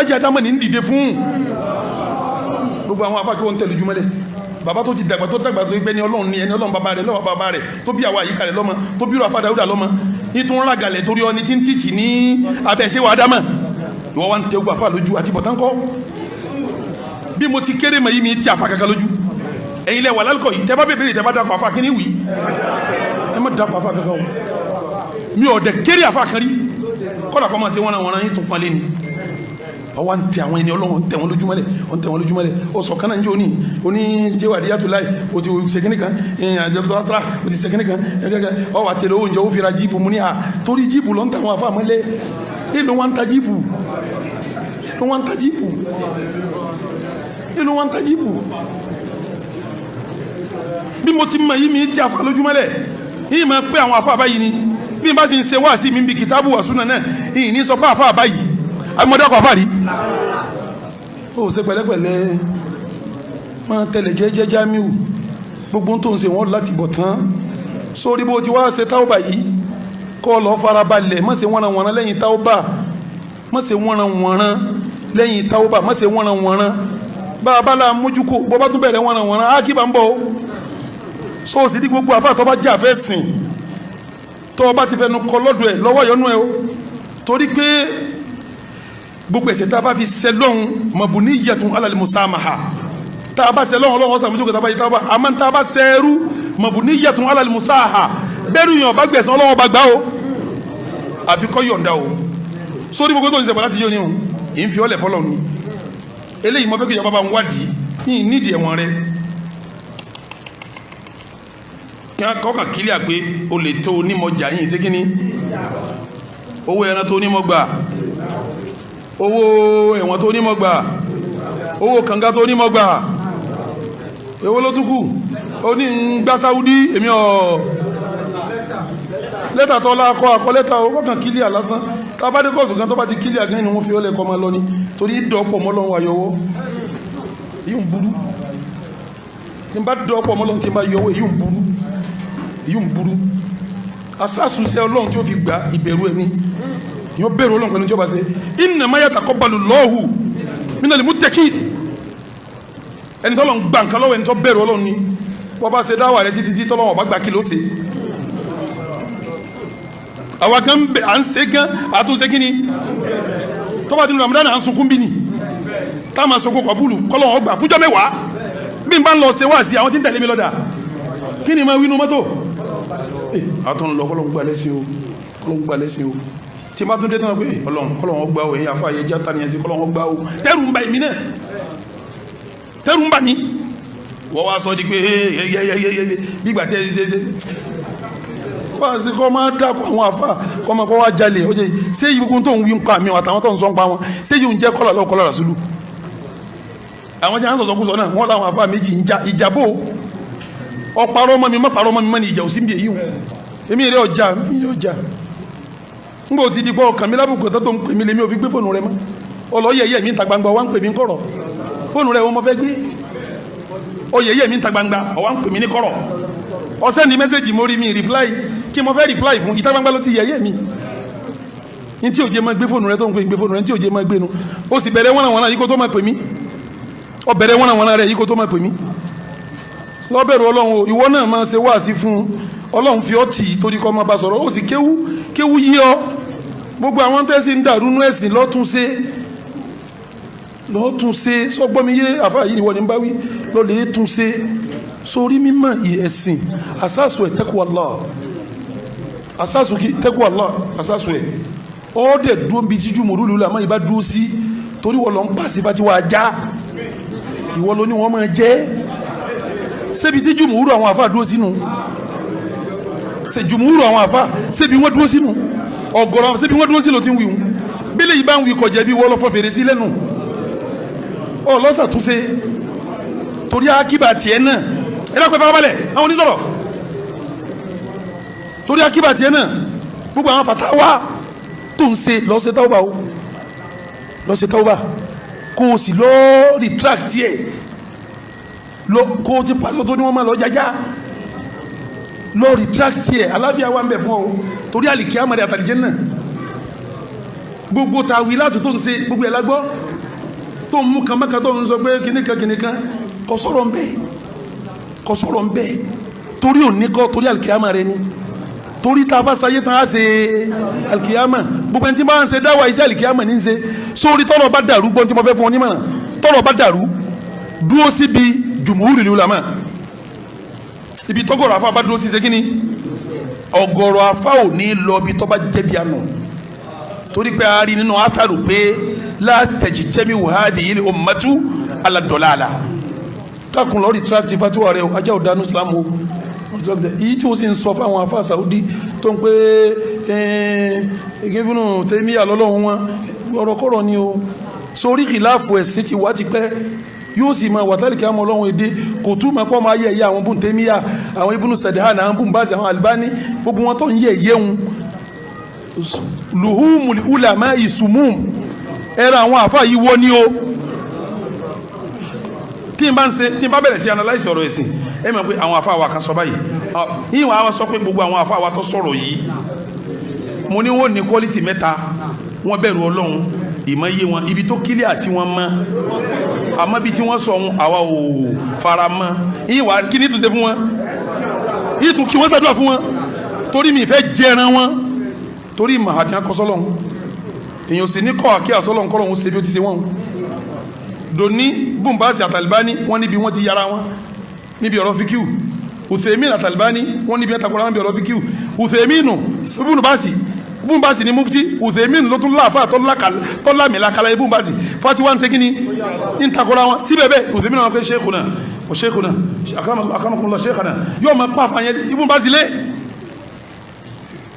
ajé adámọ̀ ní dìde fún gbogbo àwọn afákẹ́ wọn tẹ̀lé jùmọ́lẹ̀ bàbá tó ti dàgbà tó gbẹ́ ní Ọlọ́run ní ẹni Ọlọ́run bàbá rẹ̀ lọ́wọ́ bàbá rẹ̀ tó bí àwọn àyíká rẹ̀ lọ́mọ tó bí Rafa Dáúdà lọ́mọ ní tó ń rágalẹ̀ torí ọ ní tí ń tìtì ní abẹ́ṣẹ́ wa dámọ̀ ìwọ wa ń tẹ ogun àfa lójú àti bọ̀tánkọ́ bí mo ti kéré mọ̀ yìí mi ti àfa kankan lójú ẹ̀yin lẹ wà lálùkọ̀ yìí tẹ́ bá bèbèrè tẹ́ bá dàpọ̀ àfa kí ni wì ẹ má dàpọ̀ àfa kankan o mi ò dẹ̀ kéré àfa kan rí kọ́dà kọ́ máa ṣe wọ́n yín tó pọ́nlé ni ọwọ́ ń tẹ àwọn ẹni Ọlọ́run ń tẹ wọn lójúmọ́lẹ̀ ó sọ kánà ń jẹ́ oní ṣé wà díyàtò láì o ti ṣèkínní kan àjọpọ̀ asra o ti ṣèkínní kan ọ wà tẹ̀lé oúnjẹ ó fira jíìpù mú ní à torí jíìpù ló ń tàwọn àfa àmọ́lẹ̀ èlò wọn ń ta jíìpù bí mo ti mọ yìí mi ti àfa lójúmọ́lẹ̀ yìí máa pé àwọn àfa àbáyìí ni bí n bá sì ń ṣe wá sí mi bí kìtàbù wà súnà náà yìí ní sọ pé àfa àbáyìí àmọ́dé ọkọ̀ àfáàrí ó ṣe pẹ̀lẹ́pẹ̀lẹ́ máa tẹ̀lẹ̀ jẹ́jẹ́ Jamiu gbogbo tó ń ṣe wọ́n láti bọ̀ tán sórí bó ti wá ṣe táwọ́bà yìí kọ́ lọ farabalẹ̀ má ṣe wọ́nranwọ̀nran lẹ́yìn táwọ́bà má ṣe wọ́nranwọ̀nran lẹ́yìn táwọ́bà má ṣe wọ́nranwọ̀nran bá a bá la mójúkó bọ́ bá tún bẹ̀rẹ̀ wọ́nranwọ̀nran á kí bá ń bọ̀ ó so sì di gbogbo àfáà tó bá jà fẹ́ sìn tó bá ti fẹnu kọ lọ́dọ̀ ẹ̀ lọ́wọ́ yọnú ẹ̀ ó torí pé gbogbo ẹ̀ṣẹ̀ tá a bá fi sẹlọ́hún mabuniyatun alal musamaha tá a bá sẹlọ́hún ọlọ́wọ́ sàmójú kò tá a bá yí tá a bá àmọ́ tá a bá sẹ́rú mabuniyatun alal musaha bẹ́ẹ̀rù yàn bá gbẹ̀sán ọlọ́wọ́ bá gbá o àfi kọ́ yọ̀ǹda o sórí gbogbo tó ń sẹ̀bọ̀ láti yọ ni o yìí ń fi ọlẹ̀ fọlọ́ ni eléyìí mo fẹ́ kí ìjọba bá ń wádìí ní nídìí ẹ̀wọ̀n rẹ kọ́kàn kílíà pé o lè tó onímọ̀jà yìí ṣé kíní owó ẹran tó onímọ̀gbà owó ẹ̀wọ̀n tó onímọ̀ gbà owó kànga tó onímọ̀ gbà èwo ló tún kù ó ní ń gbá Sáúdí èmi ọ̀ lẹ́tà tó lákọ́ akọ lẹ́tà ó kọ́kàn kílíà lásán tá a bá dé kóòtù kan tó bá ti kílíà gan ni wọ́n fi ọlẹ́kọ́ máa lọ ní torí dọ́pọ̀ mọ́lọ́run àyọwọ́ èyí ń burú tí n bá dọ́pọ̀ mọ́lọ́run tí n bá yọwọ́ èyí ń burú asásùnsẹ́ Ọlọ́run tí ó fi gba ìbẹ̀rù ẹ̀mí yóò bẹ̀rù Ọlọ́run pẹ̀lú ìjọba ṣe innama yataqabbalu Allahu minal muttaqin ẹni tọ́lọ̀ ń gba nǹkan lọ́wọ́ ẹni tọ́ bẹ̀rù Ọlọ́run ni wọ́n bá ṣe dáwà rẹ títí tí tọ́lọ́wọ́ bá gbà kí ló ṣe. àwa gan à ń ṣe gan àtúnṣe kí ni tọ́ba tí Ramadan à ń sunkún bí ni tá a máa sunkún kọ̀bùlù kọ́lọ́wọ́ gbà fúnjọ́ mẹ́wàá bí n bá ń lọ ṣe wá sí àwọn tí ń tẹ̀lé mi lọ́dà kí ni máa wínú mọ́tò àtún lọ kọ́lọ́wọ́ gbà lẹ́sìn o kọ́lọ́wọ́ gbà lẹ́sìn o tí ma tún dé tán pé kọ́lọ́wọ́ gbà o ẹ̀yin afọ àyè játa nìyẹn sí kọ́lọ́wọ́ gbà o tẹ́rù ń bà mí náà tẹ́rù ń bà mí wọ́n wá sọ di pé yẹ́yẹ́yẹ́yẹ́ gbígbà tẹ́ wọ́n sì kọ́ máa dákọ̀ àwọn àfà kọ́ máa kọ́ wá jalè ó jẹ́ ṣé yìí gbogbo tó ń wí ń pa mi àtàwọn tó ń sọ ń pa wọn ṣé yìí ń jẹ́ kọ́là lọ́wọ́ kọ́là ràṣúlù àwọn jẹ́ àǹsọ̀sọ̀ kú sọ náà wọ́n láwọn àfà méjì ń ja ìjàbò ọ̀parọ́ mọ́ mi mọ́ parọ́ mọ́ mi mọ́ ni ìjà òsì ń bí èyí wọn èmi rẹ̀ ọjà ń gbò ti di pọ́ ọkàn mi lábùkù tó ń pè mí lèmi ò fi gbé fóònù rẹ mọ́ ọlọ́yẹ̀yẹ̀ mi ń ta gbangba wá ń pè mí ń kọ̀rọ̀ fóònù rẹ wọ́n mọ́ fẹ́ gbé ọyẹ̀yẹ̀ mi ń ta gbangba ọwá ń pè mí ní kọ̀rọ̀ ọsẹ́ ni mẹ́sẹ̀jì mo rí mi reply kí mo fẹ́ reply fún ìta gbangba ló ti yẹ̀yẹ̀ mi ní tí òjé máa gbé fóònù rẹ tó ń pè gbé fóònù rẹ ní tí òjé máa gbé nu ó sì bẹ̀rẹ̀ wọ́nàwọ́nà yìí kó tó máa pè mí ó bẹ̀rẹ̀ wọ́nàwọ́nà rẹ̀ yìí kó tó máa pè mí lọ́bẹ̀rù Ọlọ́run ìwọ náà máa ṣe wáàsí fún Ọlọ́run fi ọ́ tì í torí kọ́ máa bá sọ̀rọ̀ ó sì kéwú yí ọ gbogbo àwọn tẹ́sí ń dàrú nú ẹ̀sìn lọ́túnṣe sọ́gbọ́miyé àfáà yìí wọ́n ní bá wí lọ́lẹ̀ túnṣe sórí mímọ̀ ẹ̀sìn asásù ẹ̀ taqwa Allah asásù ẹ̀ ọ́ dẹ̀ dúró bí jíjú mòrúlù làmọ́ ìbá dúró sí torí wọ́n lọ ń pàṣẹ bá ti wà já ìwọ ló ní wọ́n máa jẹ́ ṣebí tí jùmùúrù àwọn àfáà dúró sínú jùmùúrù àwọn àfáà ṣebí wọ́n dúró sínú ọ̀gọ̀rọ̀ ṣebí wọ́n dúró sí ló ti ń wí bílẹ̀ yìí bá ń wí kọjá bí wọ́n lọ fọ́ fèrè sí lẹ́nu ọlọ́sàtúnṣe torí akíbà tiẹ̀ náà ẹ̀rọ pẹ́ farabalẹ̀ àwọn onídọ̀rọ̀ torí akíbà tiẹ̀ náà gbogbo àwọn fàtàwà tó ń ṣe lọ́sẹ̀ tàwùbà o lọ́sẹ̀ tàwùbà kó o sì lọ́ọ́ retract tiẹ̀ kó o ti pàṣẹ tó ní wọ́n máa lọ jájá lọ́ọ́ retract tiẹ̀ alábíà wà ń bẹ̀ fún ọ torí àlìkí àmàlẹ́ àtàlìjẹ́ náà gbogbo tàwí látò tó ń ṣe gbogbo ẹ̀ lágbọ́ tó ń mú kàmákà tó ń sọ pé kìnnìkan kò sọ̀rọ̀ ń bẹ̀ torí òní kọ́ torí alkiyama rẹ ni torí tá a bá sayé tán á ṣe alkiyama gbogbo ẹni tí bá ń ṣe dáwà iṣẹ́ alkiyama ní í ṣe sórí tọ́rọ̀ bá dàrú gbọ́n tí mo fẹ́ fún ọ nímọ̀ràn tọ́rọ̀ bá dàrú dúró síbi jùmùúrì ulama ibi tọ́gọ̀rọ̀ afá bá dúró sí ṣe kí ni ọ̀gọ̀rọ̀ afá ò ní lọ bí tọ́ bá jẹ́bi àná torí pé a rí nínú atharu pé látẹ̀jì tẹ́mi wàhádì yìí ummatu ala dalala kákun lọ́ọ́ retract fatiwa rẹ̀ ajá òdánù islam o èyí tí ó sì ń sọ fáwọn afá saudi tó ń pé ìgbìmọ̀ tẹ́míyà lọ́lọ́run wọn ọ̀rọ̀kọ́rọ̀ ni o sórí kìláàfù ẹ̀sìn ti wá ti pẹ́ yóò sì máa wàtálì kí a mọ ọlọ́run èdè kò tú máa pọ́ máa yẹ ẹ̀yà àwọn bùn tẹ́míyà àwọn ibùnú sẹ̀dẹ̀hàn àwọn bùn báàsì àwọn albani gbogbo wọn tó ń yẹ ẹ̀yẹ́hun luhumul ulama isumum ẹ̀rọ àwọn àfáà yìí wọ́ ní o tí n bá bẹ̀rẹ̀ sí analyze ọ̀rọ̀ ẹ̀sìn ẹ mọ̀ pé àwọn àfáà wa kan sọ báyìí yìí wọ́n á sọ pé gbogbo àwọn àfáà wa tó sọ̀rọ̀ yìí mo ní wọ́n ní quality mẹ́ta wọ́n bẹ̀rù ọlọ́run ìmọ̀ yé wọn ibi tó kílíà sí wọn mọ́ àmọ́ bí tí wọ́n sọ ohun àwa ò fara mọ́ yìí wà kí ní tún ṣe fún wọn yìí tún kí wọ́n ṣàdúrà fún wọn torí mi ìfẹ́ jẹran wọn torí ìmọ̀ àti akọ́sọ́lọ́hún èèyàn sì ní kọ́ àkí àsọ́lọ́hún kọ́ lọ́hún ṣe bí ó ti ṣe wọ́n dòní bùnbáàsì àtàlìbáni wọ́n níbi wọ́n ti yára wọn níbi ọ̀rọ̀ fíkíù Uthaymin àtàlìbáni wọ́n níbi ẹ̀tàkùnrin níbi ọ̀rọ̀ fíkíù Uthaymin bùnbáàsì ní mufti Uthaymin ló tún láàfà tọ́lámìlá kala bùnbáàsì fatiwa ń segin ní ìtakùnrin wọn síbẹ̀ bẹ́ẹ̀ Uthaymin náà pé sheikhuna akramakumullah sheikhana yóò máa pa àfààyàn ibùnbáàsì lé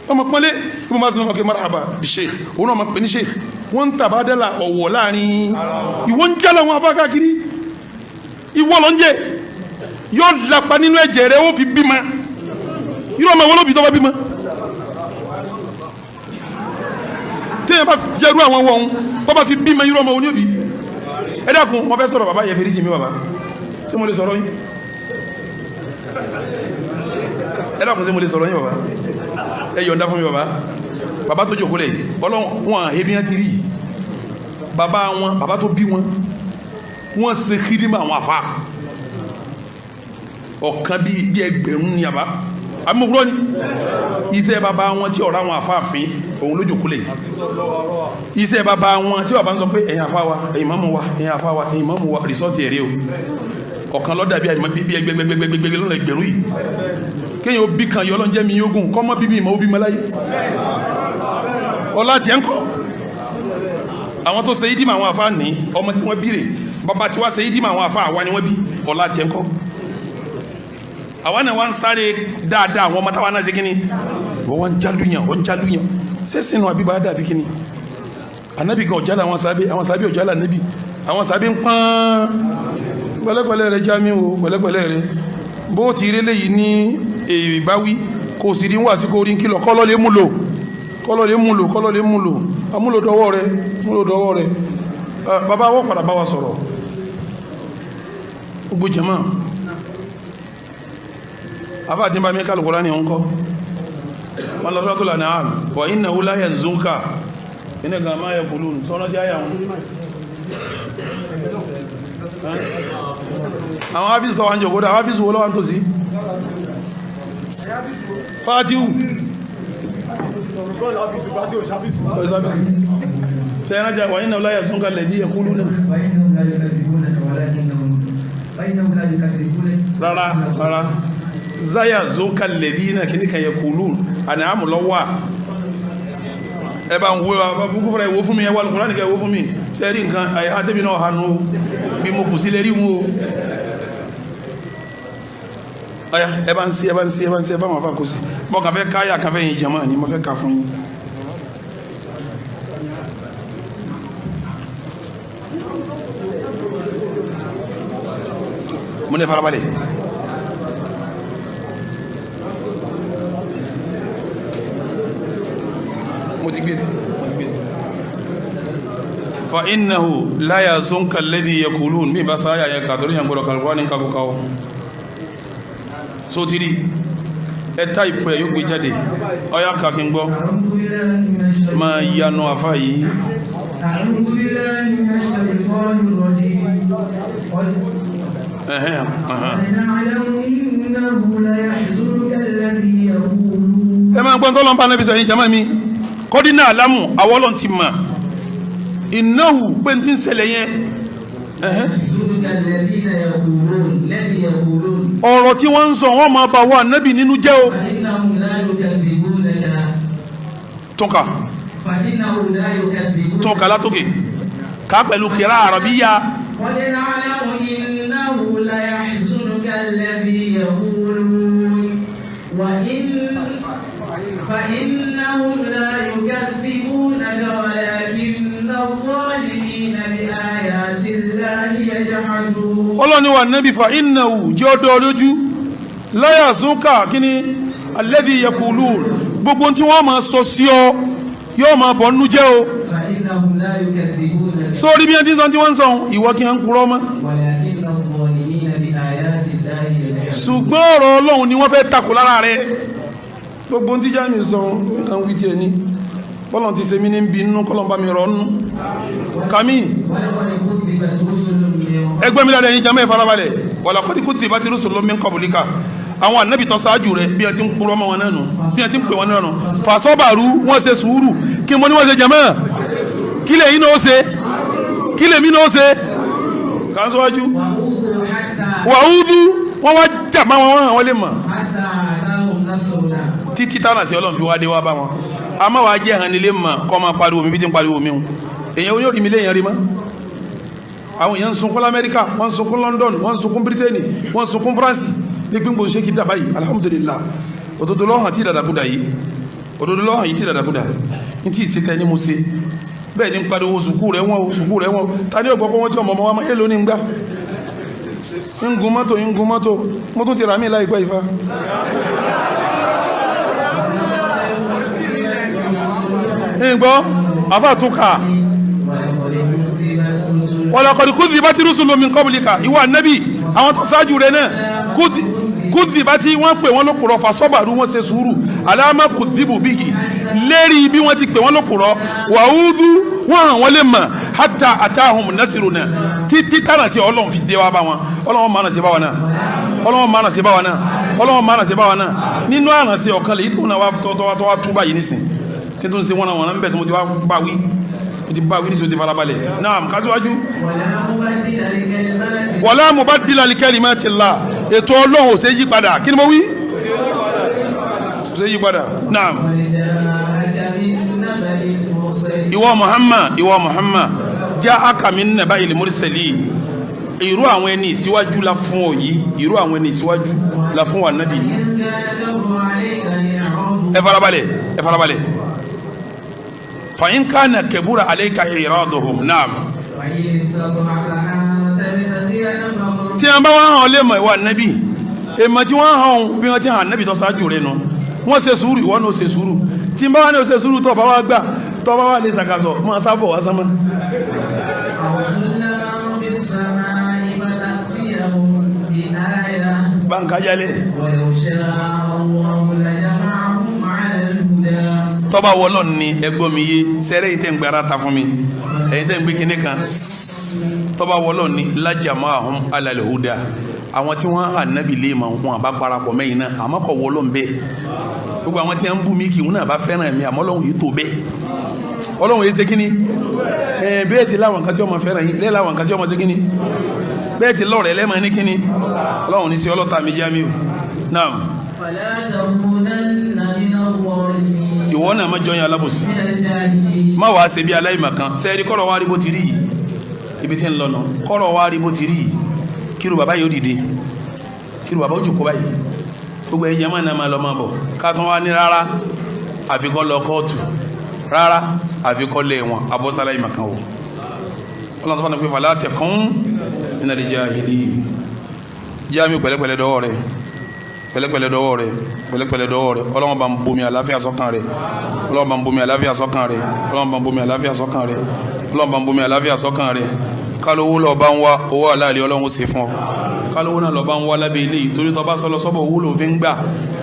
ọmọ pọ́nlé ibùn bá sinú ọkẹ́ marhaba bí sheikh òun náà ma pè ní sheikh wọ́n ń tàbá dẹ́là ọ̀wọ̀ láàrin ìwọ́n ń jálà wọn afá káàkiri ìwọ́ lọ ń jẹ́ yóò lápa nínú ẹ̀jẹ̀ rẹ̀ ó fi bímọ yóò ọmọ wọn ló bí tọ́ bá bímọ téèyàn bá jẹ́rú àwọn wọn tọ́ bá fi bímọ yóò ọmọ wọn ní òbí ẹ dákun mo fẹ́ sọ̀rọ̀ bàbá yẹ fèrè jì mí bàbá ṣé mo lè sọ̀rọ̀ yín ẹ dákun ṣé mo lè sọ̀rọ̀ yín bàbá ẹ yọ̀ǹda fún mi bàbá tó jòkó lẹ̀ ọlọ́run wọn ebi yẹn ti rí bàbá tó bí wọn ṣe kírímà àwọn àfa ọ̀kan bí ẹgbẹ̀rún ni àbá amúgbúrọ́ ni iṣẹ́ bàbá wọn tí ọ̀rọ̀ àwọn àfáàfin òun lójú kúlẹ̀ iṣẹ́ bàbá wọn tí bàbá ń sọ pé ẹ̀yin àfá wa ẹ̀yin mọ́mú wa ẹ̀yin àfá wa ẹ̀yin mọ́mú wa rìsọ́ọ̀tì ẹ̀rẹ́ o ọ̀kan lọ́dà bí ẹgbẹ̀gbẹ̀gbẹ̀gbẹ̀gbẹ̀ lọ́nà ẹgbẹ̀rún yìí kéèyàn ó bí kan yọ ọlọ́njẹ́ mi yógún kọ́ mọ́ bíbí ìmọ̀ ó bí mọ́láyé ọlá tiẹ̀ ń kọ́ àwọn tó ṣe ìdímọ̀ àwọn àfá ní ọmọ tí wọ́n bí rè bàbá tí wá ṣe ìdímọ̀ àwọn àfá àwa ni wọ́n bí ọlá tiẹ̀ ń kọ́ àwọn náà wọ́n ń sáré dáadáa àwọn ọmọ táwa náà ṣe kíni wọ́n ń jálúyàn sẹ́sìn náà àbíbá dàbí kíni anábì gan ọ̀jálà àwọn sábẹ́ ọ̀jálà níbi àwọn sábẹ́ ń pọ́n pẹ̀lẹ́pẹ̀lẹ́ rẹ̀ jámi o pẹ̀lẹ́pẹ̀lẹ́ rẹ̀ bó ti rí léyìí ní èrè báwí kò sì rí wà sí kò rí ń kìlọ̀ kọ́lọ́lé múlò amúlòdọ́wọ́ rẹ̀ bàbá wọ́n padà bá wa sọ̀rọ̀ gbogbo jẹ́mọ́ àbá àti bá mi kálù kọ́lá ní ọkọ́ wọn lọ sọ́tọ̀ lànà àmì wà iná wúlá yẹn zunka iná ga máa yẹ kùlù sọ́nà tí a yà wọn àwọn áfíìsì tọ́wọ́n jọ kódà áfíìsì wọ́n lọ́wọ́n tó sí fàtíhù sẹ́yìn ajá wà iná wúlá yẹn zunka lẹ́dí yẹ kúlù náà rárá zaya zonka ledina kini kan yakulun ana amulawa e ba nwo ba buku fara wo fún mi e wa Qur'an ke wo fún mi se ri nǹkan ay ade bi no hanu bí mo kù sí le ri mu aya e ba nsi fa ma fa kù sí mo kàn fẹ́ kaya kan fẹ́ yin jama ni mo fẹ́ ka fún yín mo ne farabalẹ̀ fa innahu la yazunka alladhi yaqulun mi basaya ya kadori yan goro kalwani ka ko kawo so tiri e type e yo gbe jáde o ya ka kin gbọ́ ma yanu afa yi a'udhu billahi minash shaitanir rajim na'lamu innahu la yahzunuka alladhi yaqulun ẹ ma gbọ́ tọ́lọ́n bá nabi sọ yin jama mi kọ́dínà alámù àwọ́lọ́n ti ma ìnáhù pé tí ń ṣẹlẹ̀ yẹn ọ̀rọ̀ tí wọ́n ń sọ wọ́n máa bá wà nábì nínú jẹ́ o tọ́ka látòkè ká pẹ̀lú kìrá àrọ̀bíyà فإنهم لا يكذبونك ولكن الظالمين بآيات الله يجحدون Ọlọ́ni wà nábì fa innahu jẹ́ ọdọ́ lójú la yazunka kíní alladhi yaqulun gbogbo tí wọ́n máa sọ sí ọ yóò máa bọ̀ nínú jẹ́ o فإنهم لا يكذبونك sórí bí ẹni tí wọ́n ń sọ ìwọ kí wọ́n ń purọ́ mọ́ ولكن الظالمين بآيات الله يجحدون ṣùgbọ́n ọ̀rọ̀ Ọlọ́run ni wọ́n fẹ́ takò lára rẹ̀ gbogbo tí jáàmì sọ nǹkan wí tí ẹni bọ́lọ̀ ti ṣe mí ní bí nínú kọ́lọ̀mbá mi rọ̀ nínú kàmí ẹgbẹ́ mi lára ẹ̀yìn jàmẹ́ ìfarabalẹ̀ wàlá kọ́dí kú ti bá ti rúṣùn lómi kọ̀bùlíkà àwọn ànábì tó ṣáájú rẹ̀ bí ẹ ti ń purọ́ mọ́ wọn náà nù bí ẹ ti ń pè wọn náà nù fàṣọ́bàrú wọ́n ṣe sùúrù kí mo ní wọ́n ṣe jàmẹ́ kí lè yín náà ṣe kí lè mí náà ṣe kàṣọ́wájú wàhúdú wọ́n wá jà má wọn wọ́n lè mọ̀ títí tánà sí Ọlọ́run fi wá dé wá bá wọn a máa wá jẹ́ ẹ̀hàn nílé mọ̀ kọ́ máa pariwo mi bí tí ń pariwo mi hun èyàn yóò rí mi léyàn rí mọ́ àwọn èèyàn ń sunkún lamẹ́ríkà wọ́n ń sunkún London wọ́n ń sunkún Britain wọ́n ń sunkún France ní gbígbó ṣe kí dàbá yìí alhamdulillah òdodo lọ́hàn tí dàdàkúdà yìí òdodo lọ́hàn yìí tí dàdàkúdà ní tí ìsìnkẹ́ ní mo ṣe bẹ́ẹ̀ ní ń pariwo sùkú rẹ̀ wọ́n ta ní ọ̀pọ̀ wọn tí ọmọ wa máa yẹ́lò ní gbá ń gun mọ́tò mo tún ti rà mí láìpẹ́ ìfà ìgbọ́ àbátúkà wọ́lọ́kọ̀dì kúdì bá ti rúsùlù min qablika ìwà nẹ́bì àwọn tó sáájú rẹ̀ náà kúdì bá ti wọ́n pè wọ́n lókùrọ̀ fàṣọ́bàrú wọ́n ṣe sùúrù aláàmà kùdìbù bíyì lérí bí wọ́n ti pè wọ́n lókùrọ̀ wàhúdú wọ́n hàn wọ́n lè mọ̀ hatta atahum nasiruna títí tánà sí Ọlọ́run fi dé wá bá wọn Ọlọ́run máa nà sí bá wọn náà ọlọ́wọ́n máa nà sí báwa náà ọlọ́wọ́n máa nà sí báwa náà nínú àrànṣe ọ̀kan lèyí tó náà wá tọ́ wá túbà yìí nísìn tí tó ń ṣe wọ́n náà wọ́n náà ń bẹ̀ tó mo ti wá bá wí mo ti bá wí nísìn tó ti farabalẹ̀ náà kásíwájú. wala mubaddila li kalimatillah ètò ọlọ́run ò ṣe yí padà kí ni mo wí ò ṣe yí padà náà. ìwọ Muhammad ja'aka min naba'il mursalin irú àwọn ẹni ìsíwájú la fún ọ yìí irú àwọn ẹni ìsíwájú la fún wa nàbí ẹ farabalẹ̀ fa in kana kabura alayka i'raduhum naam tí a bá wá hàn lè mọ̀ ìwà nàbí èmọ̀ tí wọ́n hàn bí wọ́n ti hàn nàbí tó ṣáájú rẹ̀ nù wọ́n ṣe sùúrù ìwọ́n náà ṣe sùúrù tí bá wá ní ṣe sùúrù tó bá wá gbà tó bá wá lè ṣàkàsọ̀ máa sábọ̀ wá sánmọ́ banka jale tọba wọlọ ni ẹgbọn mi ye sẹrẹ yìí tẹ ń gbára ta fún mi ẹ̀yin tẹ ń gbé kíní kan tọba wọlọ ni lajama ahum alalihuda àwọn tí wọn hàn nábì lè mọ wọn àbá parapọ̀ mẹ́yìn náà àmọ́ kọ wọlọ ń bẹ gbogbo àwọn tí wọn ń bú mi kì wọn náà bá fẹ́ràn mi àmọ́ Ọlọ́run yìí tó bẹ́ẹ̀ Ọlọ́run yìí ṣe kíní bẹ́ẹ̀ ti láwọn kan tí wọn máa fẹ́ràn yìí lẹ́ẹ̀ láwọn kan tí wọn máa ṣe kíní bẹ́ẹ̀ ti lọ́rẹ̀ lẹ́mọ̀ ní kíní Ọlọ́run ní sí ọlọ́ta mi jámí o náà ìwọ náà má jọyìn alábòsí má wàá ṣe bí aláìmọ̀kan sẹ́ẹ̀rí kọ́rọ̀ wá rí bó ti rí yìí ibi tí ń lọ nà kọ́rọ̀ wá rí bó ti rí yìí kírù bàbá yóò dìde kírù bàbá ó jòkó báyìí gbogbo ẹ̀yẹ máa náà máa lọ máa bọ̀ ká tán wá ní rárá àfikọ́ lọ kóòtù rárá àfikọ́ lé wọn abọ́sálá ìmọ̀kan o Ọlọ́run sọ́nà pé fàlá tẹ̀kún nínú àdìjà ìlú jáàmì pẹ̀lẹ́pẹ̀lẹ́ dọ́wọ́ rẹ̀ pẹ̀lẹ́pẹ̀lẹ́ dọ́wọ́ rẹ̀ pẹ̀lẹ́pẹ̀lẹ́ dọ́wọ́ rẹ̀ Ọlọ́run bá ń bomi àlàáfíà sọ́kàn rẹ̀ Ọlọ́run bá ń bomi àlàáfíà sọ́kàn rẹ̀ Ọlọ́run bá ń bomi àlàáfíà sọ́kàn rẹ̀ Ọlọ́run bá ń bomi àlàáfíà sọ́kàn rẹ̀ kálówó lọ bá ń wá owó àláàlì Ọlọ́run ṣe fún ọ kálówó náà lọ bá ń wá lábẹ́ ilé yìí torí tó bá sọ lọ sọ́bọ̀ owó ló fi ń gbà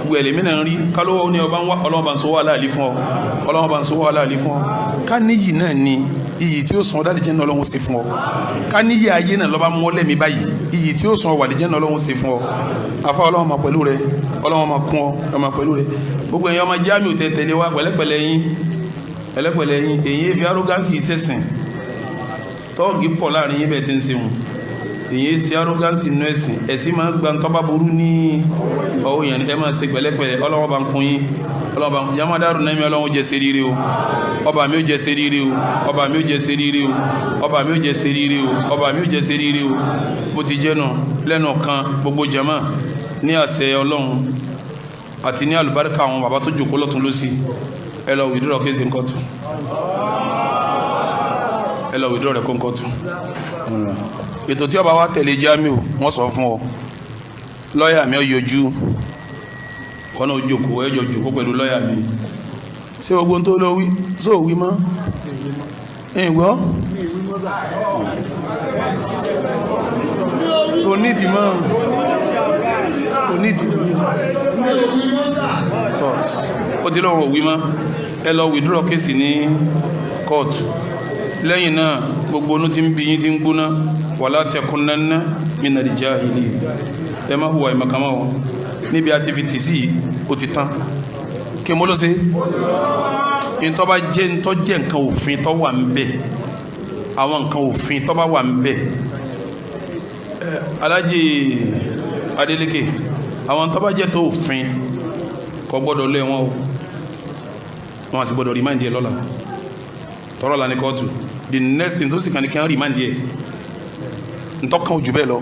gbogbo ẹ̀lẹ́mí náà ń rí kálówó ní ọba ń wá Ọlọ́run bá ń sọwọ́ àláàlì fún ọ Ọlọ́run bá ń sọwọ́ àláàlì fún ọ ká níyì náà ni iyì tí ó sàn ọ̀dàdìjẹ́ náà Ọlọ́run ṣe fún ọ ká níyì ayé náà lọ́ba mọ́ lẹ́mí báyìí iyì tí ó sàn ọ̀wàdìjẹ́ náà Ọlọ́run ṣe fún ọ afa Ọlọ́run máa pẹ̀lú rẹ Ọlọ́run máa kún ọ ọmọ pẹ̀lú rẹ gbogbo ẹ̀yin ọmọ Jamiu tẹ̀lé wa pẹ̀lẹ́pẹ̀lẹ́ yín èyí fi arrogance yìí sẹ́sìn tọ́ọ̀gì pọ̀ láàrin yín bẹ́ẹ̀ tí ń ṣe wọn èyí sí arrogance inú ẹ̀sìn máa ń gba ntọ́ba burú ní ọwọ́ yẹn ẹ máa ṣe pẹ̀lẹ́pẹ̀lẹ́ Ọlọ́run bá ń kún yín Ọlọ́run bá ń kún Yamadaru náà mi Ọlọ́run jẹ́ serire o ọba mi ò jẹ́ serire o ọba mi ò jẹ́ serire o ọba mi ò jẹ́ serire o ọba mi ò jẹ́ serire o bó ti jẹ́ nù lẹ́nu kan gbogbo jama ní àṣẹ Ọlọ́run àti ní àlùbáríkà àwọn bàbá tó jòkó lọ́tún lọ́sí ẹ lọ wìdúrọ̀ kéèsì ńkọ́tù ẹ lọ wìdúrọ̀ rẹ̀ kó ńkọ́tù ètò tí ọba wa tẹ̀lé Jamiu wọ́n sọ fún ọ lọ́ọ̀yà mi ọ yọjú kọ́nà òjòkó ẹjọ́ jòkó pẹ̀lú lọ́ọ̀yà mi ṣé ogun tó lọ wí só wí mọ́ ìgbọ́ onídìí mọ́ onídìí tọ́s ó ti lọ́wọ́ wí mọ́ ẹ lọ withdraw kéèsì ní kóòtù lẹ́yìn náà gbogbo onú ti ń bí yín ti ń gbóná wala takunanna minal jahilin ẹ má hùwà ìmọ̀kànmọ́ wọn níbi activity sí ó ti tán kí mo ló ṣe ìtọ́ bá jẹ́ ìtọ́ jẹ́ nǹkan òfin tó wà ń bẹ̀ àwọn nǹkan òfin tó bá wà ń bẹ̀ Alhaji Adeleke àwọn tó bá jẹ́ tó òfin kò gbọ́dọ̀ lé wọn o wọn àti gbọ́dọ̀ remind ẹ lọ́la tọ́rọ̀ la ní kóòtù the next thing tó sì kàn ní kí wọ́n remind ẹ ntọ́kàn ojú bẹ́ẹ̀ lọ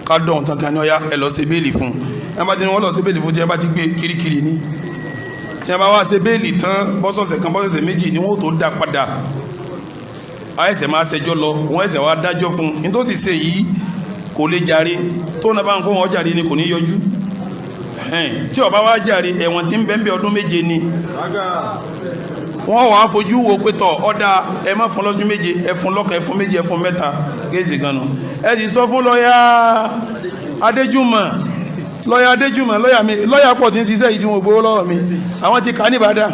ká dọ̀ ọ̀tàn kan ní ọ̀yá ẹ lọ ṣe béèlì fún ẹ bá ti ní wọ́n lọ ṣe béèlì fún tí ẹ bá ti gbé kirikiri ní tí ẹ bá wá ṣe béèlì tán bọ́sọ̀ọ̀sẹ̀ kan bọ́sọ̀ọ̀sẹ̀ méjì ni wọ́n tó dá padà àìsẹ̀ máa ṣẹjọ́ lọ wọ́n ẹ̀sẹ̀ wá dájọ́ fún ní tó sì ṣe yìí kò lè jàre tó náà bá ń kó wọn jàre ni kò ní yọjú tí ó bá wá jàre ẹ̀wọ̀n tí ń bẹ́ẹ̀ ọdún méje ni wọ́n wàá fojú wo pé tọ̀ ọ̀dà ẹ má fún lọ́dún méje ẹ fún lọ́kàn ẹ fún méje ẹ fún mẹ́ta kéèsì kan nù ẹ sì sọ fún lọ́ọ̀yà Adéjùmọ̀ lọ́ọ̀yà pọ̀ tí ń ṣiṣẹ́ yìí tí wọ́n gbowó lọ́wọ́ mi àwọn ti kà ní Ìbàdàn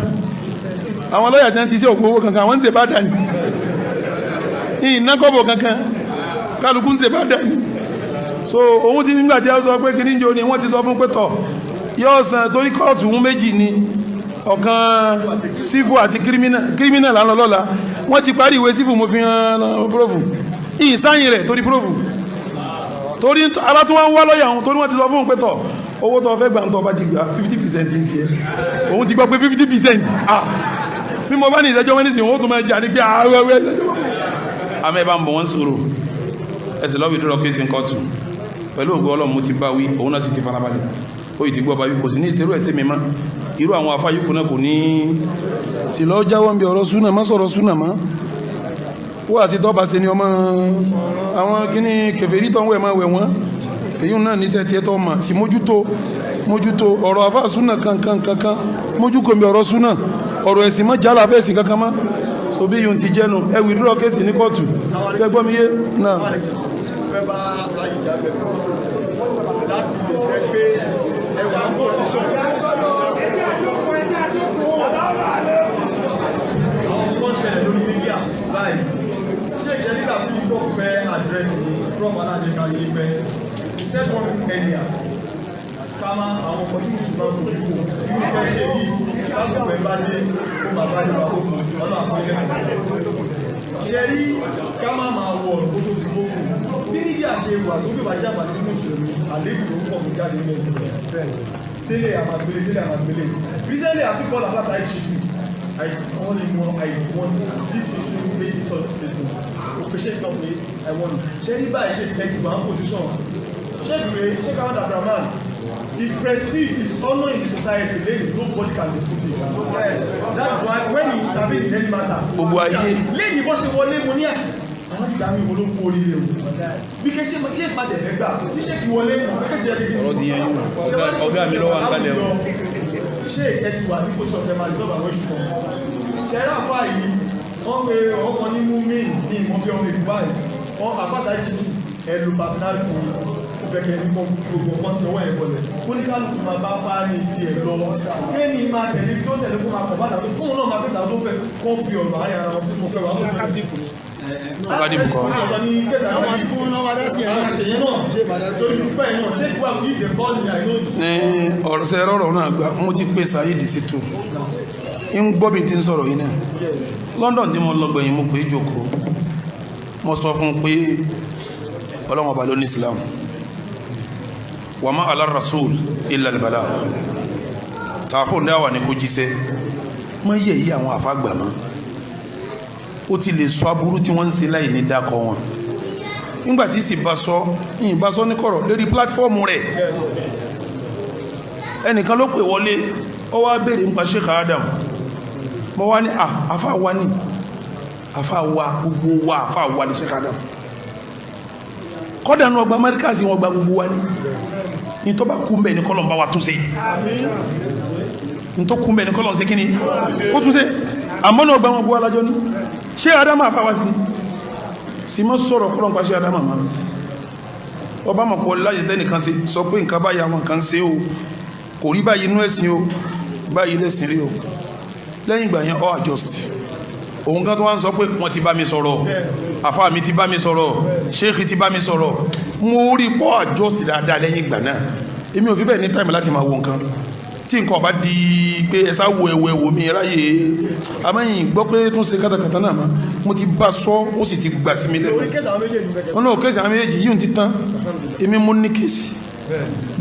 àwọn lọ́ọ̀yà tí ń ṣiṣẹ́ ògbówó kankan àwọn ń ṣe Ìbàdàn ní ìnákọ́bọ̀ kankan kálukú ń ṣe Ìbàdàn ní so òun ti nígbà tí a sọ pé kìíní jò ní wọ́n ti sọ fún pé tọ̀ yóò san torí kóòtù ń méjì ni ọ̀kan sífù àti kírímínà lánàá lọ́la wọ́n ti parí ìwé sífù mo fi hàn prófù ìyìn sáyìn rẹ̀ torí prófù torí ara tó wá ń wá lọ́yà òun torí wọ́n ti sọ fún pé tọ̀ owó tó fẹ́ gbà ń tọ́ bá ti gbà 50% ń fi ẹ́ òun ti gbọ́ pé 50% bí mo bá ní ìdájọ́ wọn nísìnyí òun tó máa jà ní pé àwẹ́wẹ́ àmẹ́ bá ń bọ̀ wọ́n sọ̀rọ̀ ẹsẹ̀ lọ́wọ́ ìdúró kéèsì kọ́ọ̀tù pẹ̀lú ògo Ọlọ́run mo ti bá wí òun náà sì ti farabalẹ̀ ó yìí ti gbọ́ bá wí kò sí ní ìṣerú ẹ̀sẹ̀ mi má irú àwọn afáyíkù náà kò ní sì lọ́ọ́ jáwọ́ ń bí ọ̀rọ̀ súnà má sọ̀rọ̀ súnà má wọ́n àti tọ́ba ṣe ni ọmọ àwọn kíní kèfèrí tó ń wẹ̀ máa wẹ̀ wọ́n èyí náà níṣẹ́ tiẹ̀ tó mà sí mójútó ọ̀rọ̀ afá súnà kankan mójúkò mi ọ̀rọ̀ súnà ọ̀rọ̀ ẹ̀sìn má jálà fẹ́ ẹ̀sìn kankan má so bí yóò ti jẹ́nu ẹwì dúró kéèsì ní kóòtù sẹ́gbọ́miyé náà. Kama àwọn ọmọ tí ìṣúná kò ní fò nínú fẹ́ ṣe yìí lágbègbè bá dé fún bàbá ìgbà òkú ọ̀nà àfọ́jẹ́ ṣe rí kama máa wọ̀ ó tó ti gbókù bí níbi àṣẹ wà tó bí bàjẹ́ àpàdé fún ìṣòro àlejò tó ń pọ̀ fún jáde ní ẹ̀sìn tẹ́lẹ̀ àmàgbélé recently I think all of us are cheating I want this is make this sort of statement appreciate company I want ṣe rí báyìí ṣe tẹ́tí wà ń position ṣe bìrè ṣe káwọn dàbra man his prestige, his honor in the society, lady, nobody can dispute it. Yes. That's why when he intervene in any matter, lady, bó ṣe wọlé mo ní àwọn ìgbà mi wo ló ń kó oríire o. Bí kẹ́ ṣe máa tẹ̀ ẹ̀gbà tí ṣe kí wọlé mọ̀ kẹ́ ṣe ẹ̀dẹ́gbẹ̀. Ọ̀rọ̀ ti yẹn ọ̀gá mi lọ́wọ́ àkàlẹ̀ o. Ṣé ẹ ti wà ní kóṣù ọ̀fẹ́ máa resolve àwọn ìṣù kan? Ṣé ẹ ráfà yìí, wọ́n pe ọkọ̀ ní mú mí ní ìmọ̀ bí ọmọ ìgbà yìí, wọ́n àpáṣà ìṣìtú ẹ̀lú personality bẹ̀kẹ̀ ní gbogbo ọmọ tí ọwọ́ ẹ̀kọ́ lẹ̀ kó ní kálùkù máa bá bá ní ti ẹ̀ lọ kéèní máa tẹ̀lé tó tẹ̀lé kó máa kọ̀ bá tàbí fóun náà máa fẹ́ta tó fẹ́ kó fi ọ̀rọ̀ ayé ara wọn sí mo fẹ́ wà ó sì ọ̀gádìbù kan ọ̀tọ̀ ní kẹsà àwọn ìfún náà wá dásí ẹ̀rọ àṣẹyẹ náà torí ti pẹ́ náà ṣé kí wà ní ìdè bọ́ọ̀lù ní àìló ní ọ̀rọ̀ sẹ́ rọ̀rọ̀ náà gbà mo ti pè Saheed Shittu ń gbọ́ bí ti ń sọ̀rọ̀ yìí náà London tí mo lọ gbẹ̀yìn mo pè é jókòó mo sọ fún pé Ọlọ́run ọba ló ní Islam wa ma ala rasul illa al-balagh tààfò dáwà ní kó jíṣẹ́ mọ́ yẹ̀ yí àwọn àfágbà mọ́ ó ti lè sọ aburú tí wọ́n ń ṣe láì ní dákọ̀ wọn nígbàtí sì bá sọ ní kọ̀rọ̀ lórí plátífọ́ọ̀mù rẹ̀ ẹnìkan ló pè wọlé ó wá béèrè nípa Sheikh Adam mọ́ wá ní àfáwà ní àfáwà gbogbo wa àfáwà ní Sheikh Adam kọ́dà ní ọgbà Amẹ́ríkà sí wọn gba gbogbo wa ní tó bá kú mbẹ̀ ní kọ́lọ̀ bá wa tún ṣe ní tó kú mbẹ̀ ní kọ́lọ̀ ṣe kíní ó tún ṣe àmọ́ ní ọgbà wọn gbọ́ alájọ́ ní ṣé Adama àfáwá sí ní sí mọ́ sọ̀rọ̀ kọ́lọ̀ pa ṣé Adama ma ọba mọ̀ pọ̀ láyé tẹ́nìkan sí sọ pé nǹkan báyìí àwọn kan ṣe o kò rí báyìí inú ẹ̀sìn o báyìí lẹ́sìn rí o lẹ́yìn ìgbà yẹn all adjust òun kan tó wá ń sọ pé wọ́n ti bá mi sọ̀rọ̀ àfáà mi ti bá mi sọ̀rọ̀ ṣéèkì ti bá mi sọ̀rọ̀ mo rí pọ́ àjọsí dáadáa lẹ́yìn ìgbà náà èmi ò fi bẹ́ẹ̀ ní táìmù láti máa wo nǹkan tí nǹkan ọba di pé ẹsà wo ẹ̀wọ̀ mi ráyè amẹ́yìn gbọ́ pé tún ṣe kátàkátà náà ma mo ti bá sọ ó sì ti gbà sí mi lẹ́nu wọn náà kéèsì àwọn méjèèjì yìí ti tán èmi mo ní kéèsì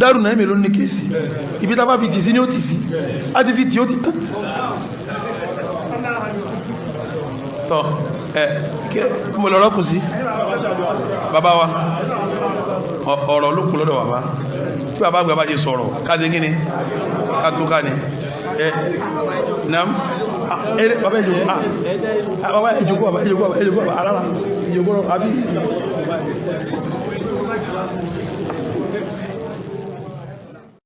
dárù náà èmi ló ní kéèsì ibi tá a bá fi tì sí ni ó tì sí á ti fi tì ó ti tán tọ́ mo lọ́rọ́ kù sí bàbá wa ọ̀rọ̀ ló kù lọ́dọ̀ bàbá tí bàbá àgbà bá jẹ sọ̀rọ̀ káṣe gíní kátúká ni nam bàbá ìjòkó alára ìjòkó àbí